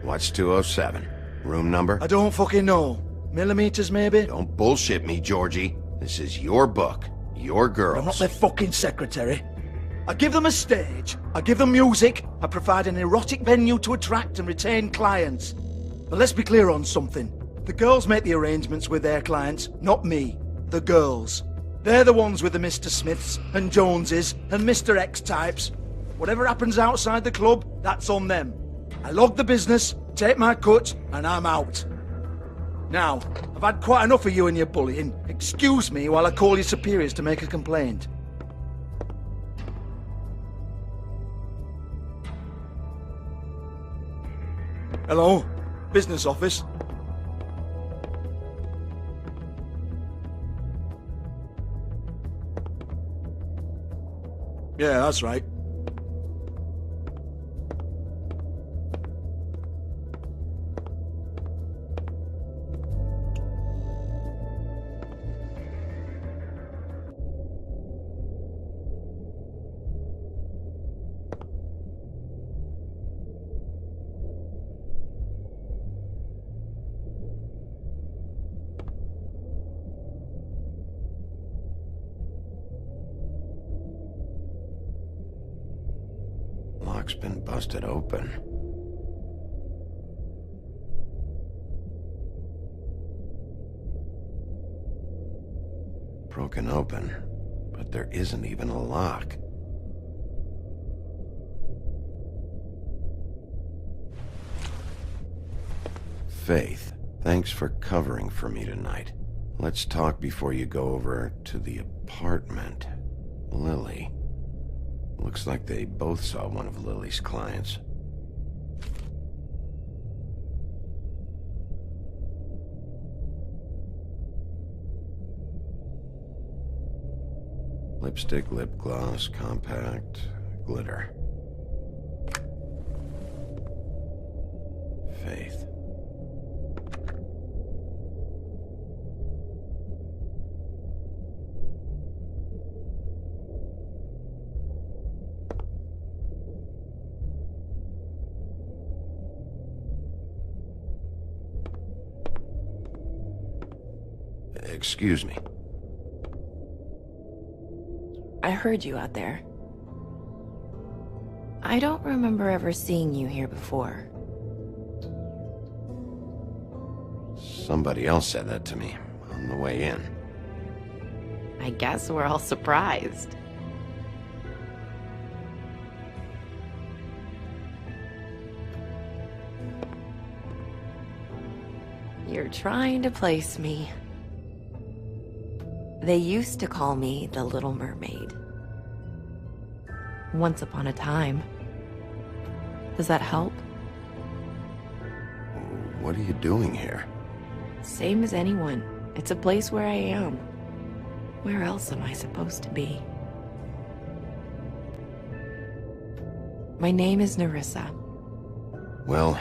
What's 207? Room number?
I don't fucking know. Millimeters, maybe?
Don't bullshit me, Georgie. This is your book. Your girls.
I'm not their fucking secretary. I give them a stage. I give them music. I provide an erotic venue to attract and retain clients. But let's be clear on something. The girls make the arrangements with their clients, not me. The girls. They're the ones with the Mr. Smiths and Joneses and Mr. X types. Whatever happens outside the club, that's on them. I log the business, take my cut, and I'm out. Now, I've had quite enough of you and your bullying. Excuse me while I call your superiors to make a complaint. Hello? Business office? Yeah, that's right.
Lock's been busted open. Broken open, but there isn't even a lock. Faith, thanks for covering for me tonight. Let's talk before you go over to the apartment. Lily. Looks like they both saw one of Lily's clients. Lipstick, lip gloss, compact, glitter. Faith. Excuse me.
I heard you out there. I don't remember ever seeing you here before.
Somebody else said that to me on the way in.
I guess we're all surprised. You're trying to place me. They used to call me the Little Mermaid. Once upon a time. Does that help?
What are you doing here?
Same as anyone. It's a place where I am. Where else am I supposed to be? My name is Nerissa.
Well,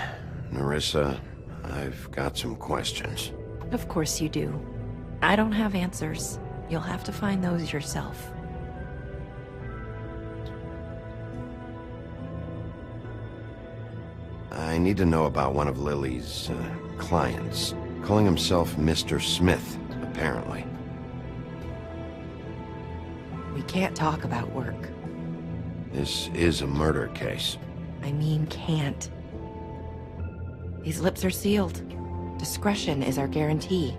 Nerissa, I've got some questions.
Of course you do. I don't have answers. You'll have to find those yourself.
I need to know about one of Lily's clients. Calling himself Mr. Smith, apparently.
We can't talk about work.
This is a murder case.
I mean can't. These lips are sealed. Discretion is our guarantee.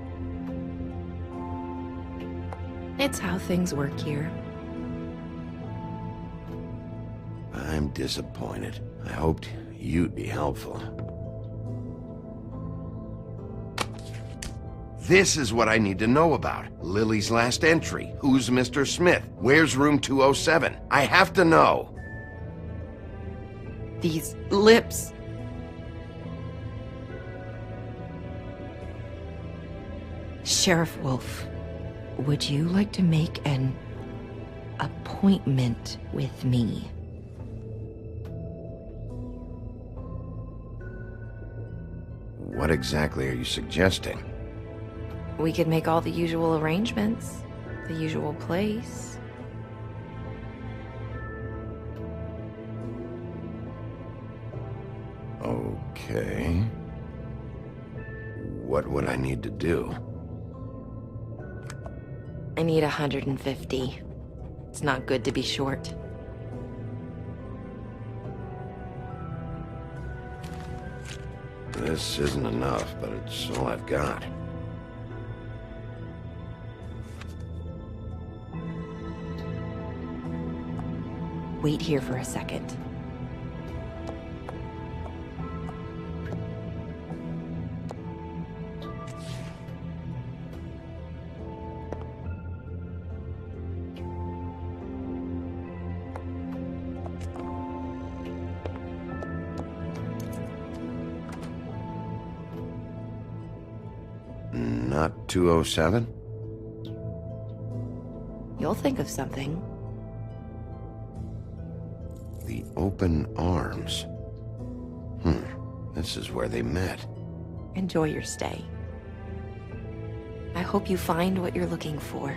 It's how things work here.
I'm disappointed. I hoped you'd be helpful. This is what I need to know about. Lily's last entry. Who's Mr. Smith? Where's room 207? I have to know.
These lips. Sheriff Wolf, would you like to make an appointment with me?
What exactly are you suggesting?
We could make all the usual arrangements. The usual place,
What would I need to do?
I need 150. It's not good to be short.
This isn't enough, but it's all I've got.
Wait here for a second.
Not 207?
You'll think of something.
The open arms. This is where they met.
Enjoy your stay. I hope you find what you're looking for.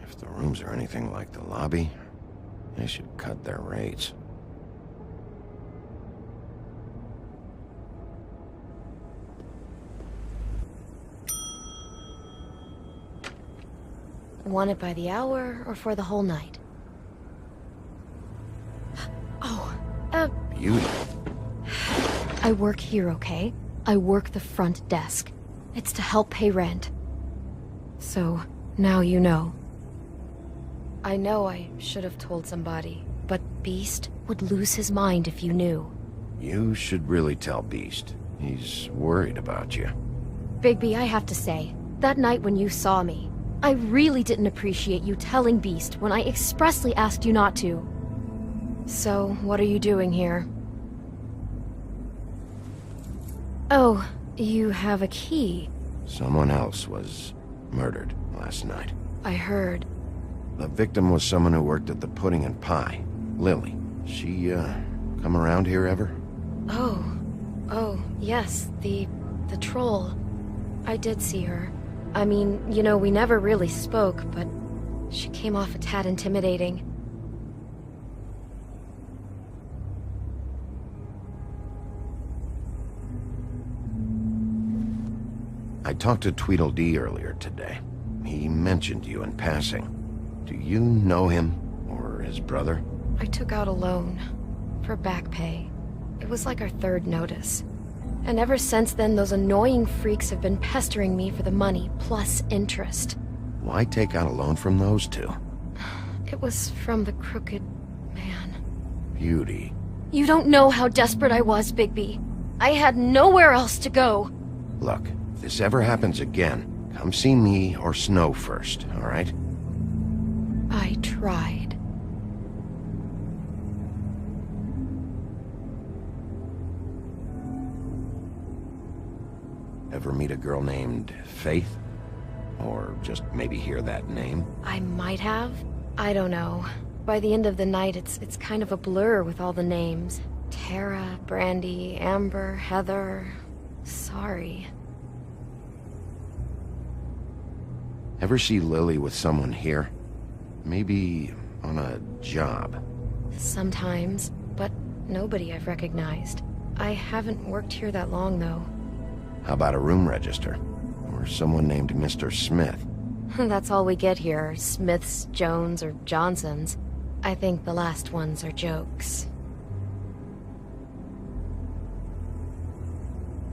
If the rooms are anything like the lobby, they should cut their rates.
Want it by the hour or for the whole night? Oh,
Beauty.
I work here, okay? I work the front desk. It's to help pay rent. So, now you know. I know I should have told somebody, but Beast would lose his mind if you knew.
You should really tell Beast. He's worried about you.
Bigby, I have to say, that night when you saw me, I really didn't appreciate you telling Beast when I expressly asked you not to. So, what are you doing here? Oh, you have a key.
Someone else was murdered last night.
I heard.
The victim was someone who worked at the Pudding and Pie. Lily. She, come around here ever?
Oh, yes, the troll. I did see her. I mean, you know, we never really spoke, but she came off a tad intimidating.
I talked to Tweedledee earlier today. He mentioned you in passing. Do you know him, or his brother?
I took out a loan for back pay. It was like our third notice. And ever since then, those annoying freaks have been pestering me for the money, plus interest.
Why take out a loan from those two?
It was from the crooked man.
Beauty.
You don't know how desperate I was, Bigby. I had nowhere else to go.
Look, if this ever happens again, come see me or Snow first, all right?
I tried.
Ever meet a girl named Faith? Or just maybe hear that name?
I might have. I don't know. By the end of the night, it's kind of a blur with all the names. Tara, Brandy, Amber, Heather... Sorry.
Ever see Lily with someone here? Maybe on a job.
Sometimes, but nobody I've recognized. I haven't worked here that long, though.
How about a room register? Or or someone named Mr. Smith.
That's all we get here, Smiths, Jones, or Johnsons. I think the last ones are jokes.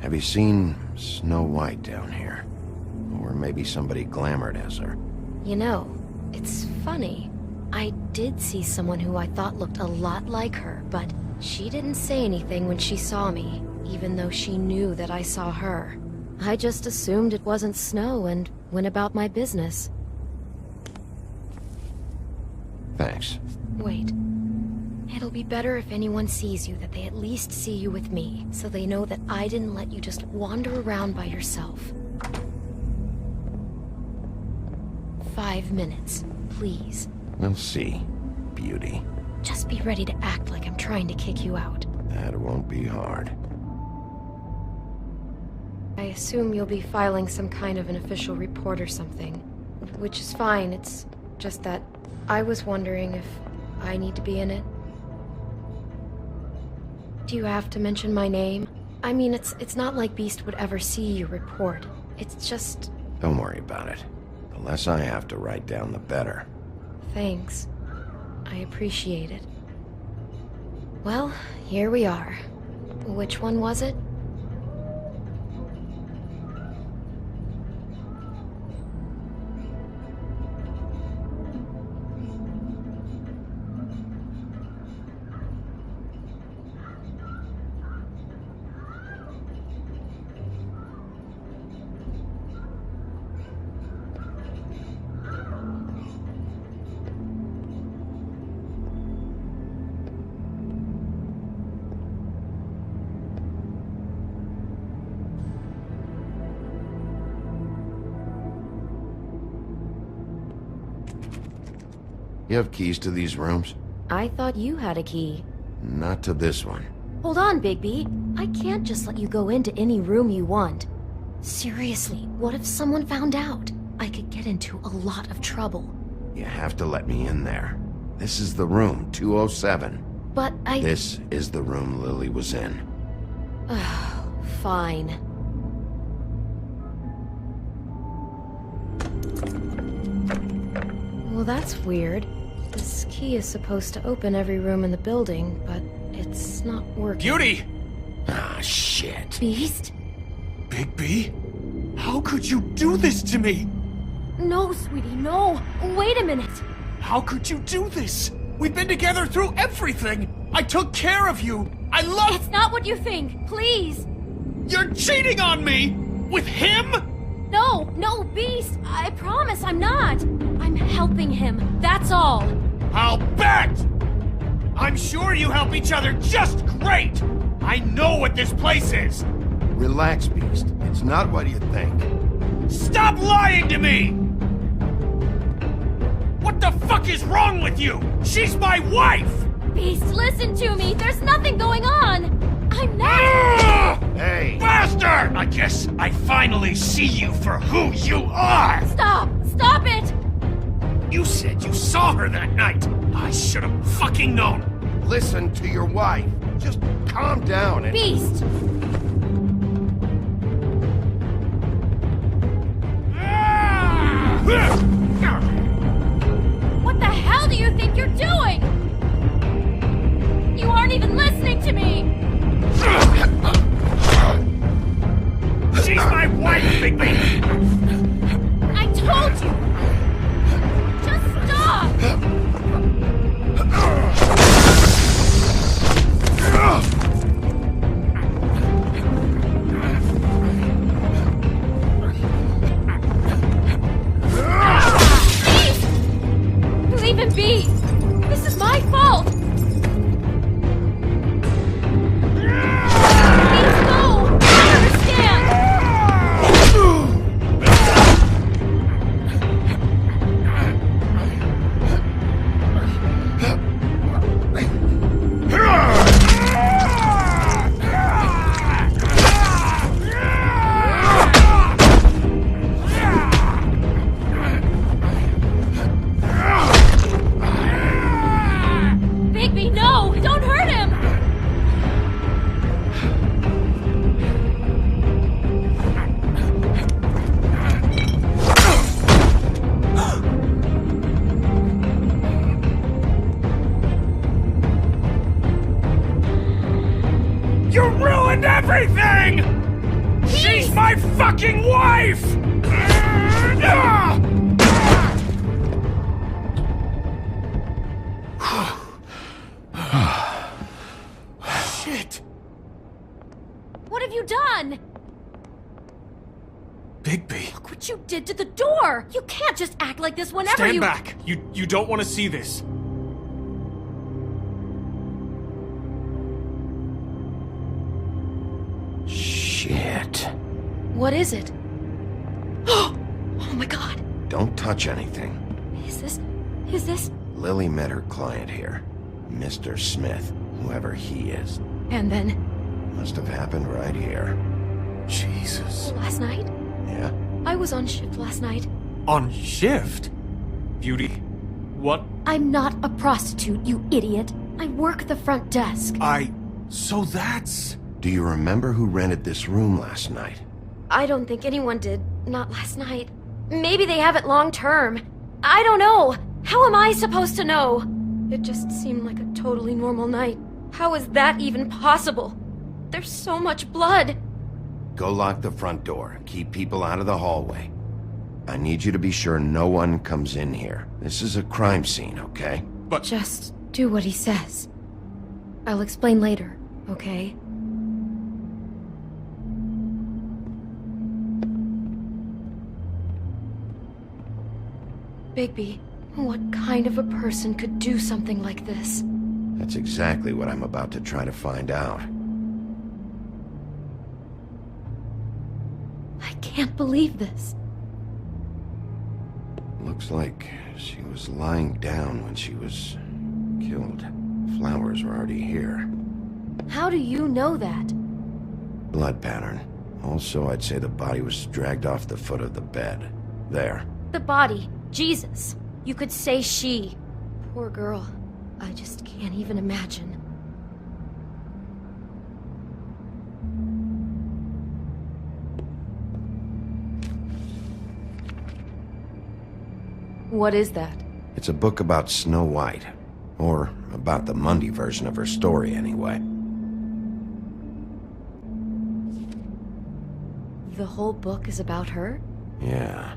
Have you seen Snow White down here? Or maybe somebody glamored as her?
You know, it's funny. I did see someone who I thought looked a lot like her, but she didn't say anything when she saw me, even though she knew that I saw her. I just assumed it wasn't Snow and went about my business.
Thanks.
Wait. It'll be better if anyone sees you that they at least see you with me, so they know that I didn't let you just wander around by yourself. 5 minutes, please.
We'll see, beauty.
Just be ready to act like I'm trying to kick you out.
That won't be hard.
I assume you'll be filing some kind of an official report or something. Which is fine, it's just that I was wondering if I need to be in it. Do you have to mention my name? I mean, it's not like Beast would ever see your report. It's just...
Don't worry about it. The less I have to write down, the better.
Thanks. I appreciate it. Well, here we are. Which one was it?
You have keys to these rooms?
I thought you had a key.
Not to this one.
Hold on, Bigby. I can't just let you go into any room you want. Seriously, what if someone found out? I could get into a lot of trouble.
You have to let me in there. This is the room, 207.
But
This is the room Lily was in.
Fine. Well, that's weird. This key is supposed to open every room in the building, but it's not working.
Beauty!
Ah, shit.
Beast?
Bigby? How could you do this to me?
No, sweetie, no! Wait a minute!
How could you do this? We've been together through everything! I took care of you! I love—
It's not what you think! Please!
You're cheating on me! With him?
No, Beast! I promise I'm not! I'm helping him, that's all!
I'll bet! I'm sure you help each other just great! I know what this place is!
Relax, Beast. It's not what you think.
Stop lying to me! What the fuck is wrong with you? She's my wife!
Beast, listen to me! There's nothing going on! I'm not—
Hey!
Bastard! I guess I finally see you for who you are!
Stop! Stop it!
You said you saw her that night! I should have fucking known!
Listen to your wife. Just calm down and...
Beast! What the hell do you think you're doing? You aren't even listening to me!
She's my wife, Bigby!
I told you! Just stop!
fucking wife!
Shit! What have you done?
Bigby.
Look what you did to the door! You can't just act like this whenever
Stand
you-
back! You don't want to see this.
Shit.
What is it? Oh my god!
Don't touch anything.
Is this?
Lily met her client here. Mr. Smith, whoever he is.
And then?
Must have happened right here.
Jesus.
Last night?
Yeah?
I was on shift last night.
On shift? Beauty, what?
I'm not a prostitute, you idiot. I work the front desk.
So that's...
Do you remember who rented this room last night?
I don't think anyone did. Not last night. Maybe they have it long term. I don't know. How am I supposed to know? It just seemed like a totally normal night. How is that even possible? There's so much blood.
Go lock the front door and keep people out of the hallway. I need you to be sure no one comes in here. This is a crime scene, okay?
But
just do what he says. I'll explain later, okay? Bigby, what kind of a person could do something like this?
That's exactly what I'm about to try to find out.
I can't believe this.
Looks like she was lying down when she was killed. Flowers were already here.
How do you know that?
Blood pattern. Also, I'd say the body was dragged off the foot of the bed. There.
The body. Jesus. You could say she. Poor girl. I just can't even imagine. What is that?
It's a book about Snow White. Or about the Mundy version of her story, anyway.
The whole book is about her?
Yeah.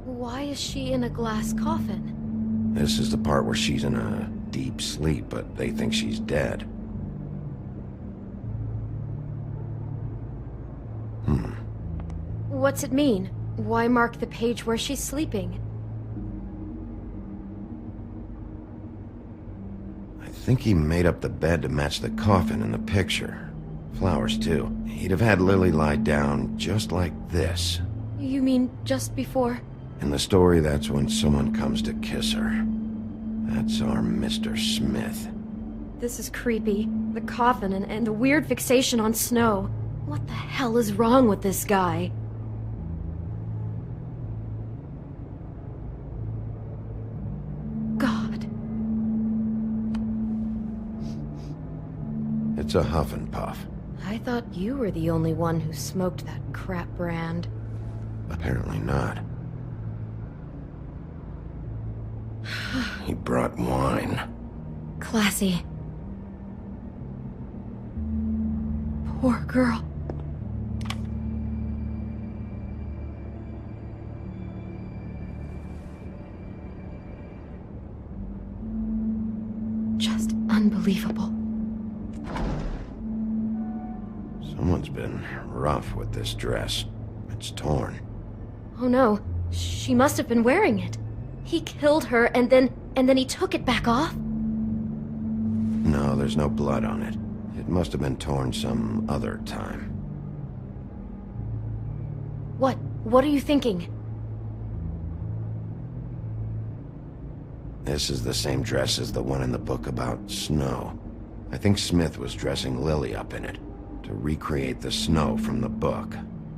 Why is she in a glass coffin?
This is the part where she's in a deep sleep, but they think she's dead.
What's it mean? Why mark the page where she's sleeping?
I think he made up the bed to match the coffin in the picture. Flowers, too. He'd have had Lily lie down just like this.
You mean just before?
In the story, that's when someone comes to kiss her. That's our Mr. Smith.
This is creepy. The coffin and the weird fixation on Snow. What the hell is wrong with this guy? God.
It's a huff and puff.
I thought you were the only one who smoked that crap brand.
Apparently not. He brought wine.
Classy. Poor girl. Just unbelievable.
Someone's been rough with this dress. It's torn.
Oh no, she must have been wearing it. He killed her and then he took it back off?
No, there's no blood on it. It must have been torn some other time.
What are you thinking?
This is the same dress as the one in the book about Snow. I think Smith was dressing Lily up in it, to recreate the Snow from the book.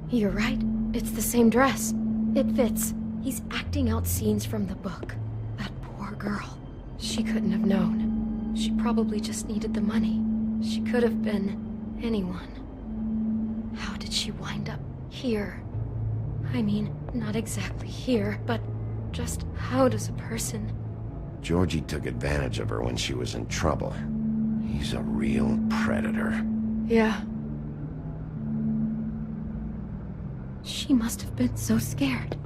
You're right. It's the same dress. It fits. He's acting out scenes from the book. That poor girl. She couldn't have known. She probably just needed the money. She could have been anyone. How did she wind up here? I mean, not exactly here, but just how does a person...
Georgie took advantage of her when she was in trouble. He's a real predator.
Yeah. She must have been so scared.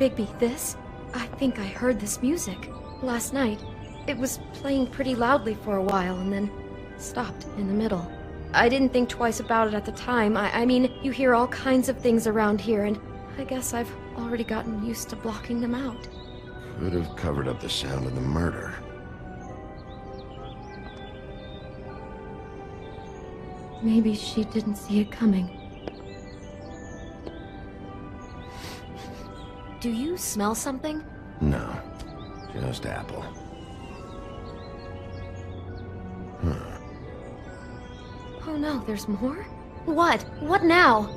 Bigby, this? I think I heard this music. Last night. It was playing pretty loudly for a while and then stopped in the middle. I didn't think twice about it at the time. I mean, you hear all kinds of things around here, and I guess I've already gotten used to blocking them out.
Could have covered up the sound of the murder.
Maybe she didn't see it coming. Do you smell something?
No, just apple.
Oh no, there's more? What? What now?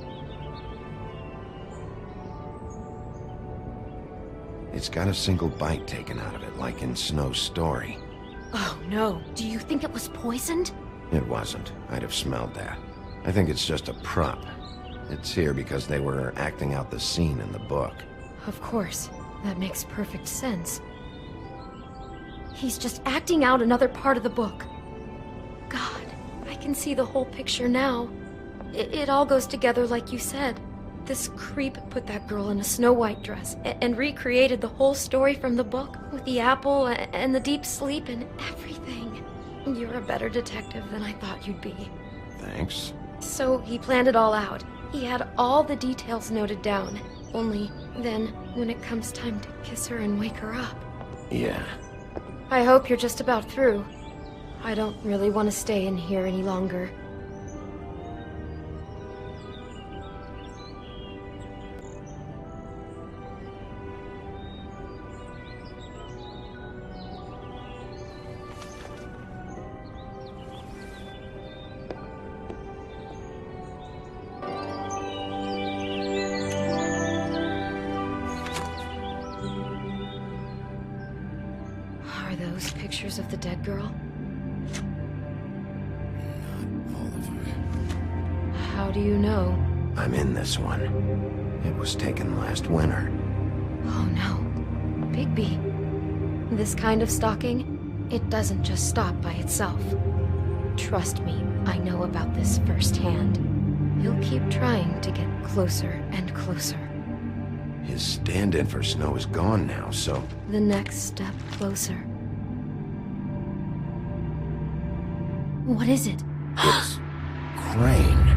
It's got a single bite taken out of it, like in Snow's story.
Oh no, do you think it was poisoned?
It wasn't. I'd have smelled that. I think it's just a prop. It's here because they were acting out the scene in the book.
Of course. That makes perfect sense. He's just acting out another part of the book. God, I can see the whole picture now. It all goes together like you said. This creep put that girl in a Snow White dress and recreated the whole story from the book with the apple and the deep sleep and everything. You're a better detective than I thought you'd be.
Thanks.
So he planned it all out. He had all the details noted down. Only then, when it comes time to kiss her and wake her up.
Yeah.
I hope you're just about through. I don't really want to stay in here any longer. Are those pictures of the dead girl?
Not all of them.
How do you know?
I'm in this one. It was taken last winter.
Oh no. Bigby. This kind of stalking, it doesn't just stop by itself. Trust me, I know about this firsthand. He'll keep trying to get closer and closer.
His stand-in for Snow is gone now, so...
The next step closer. What is it?
It's Crane.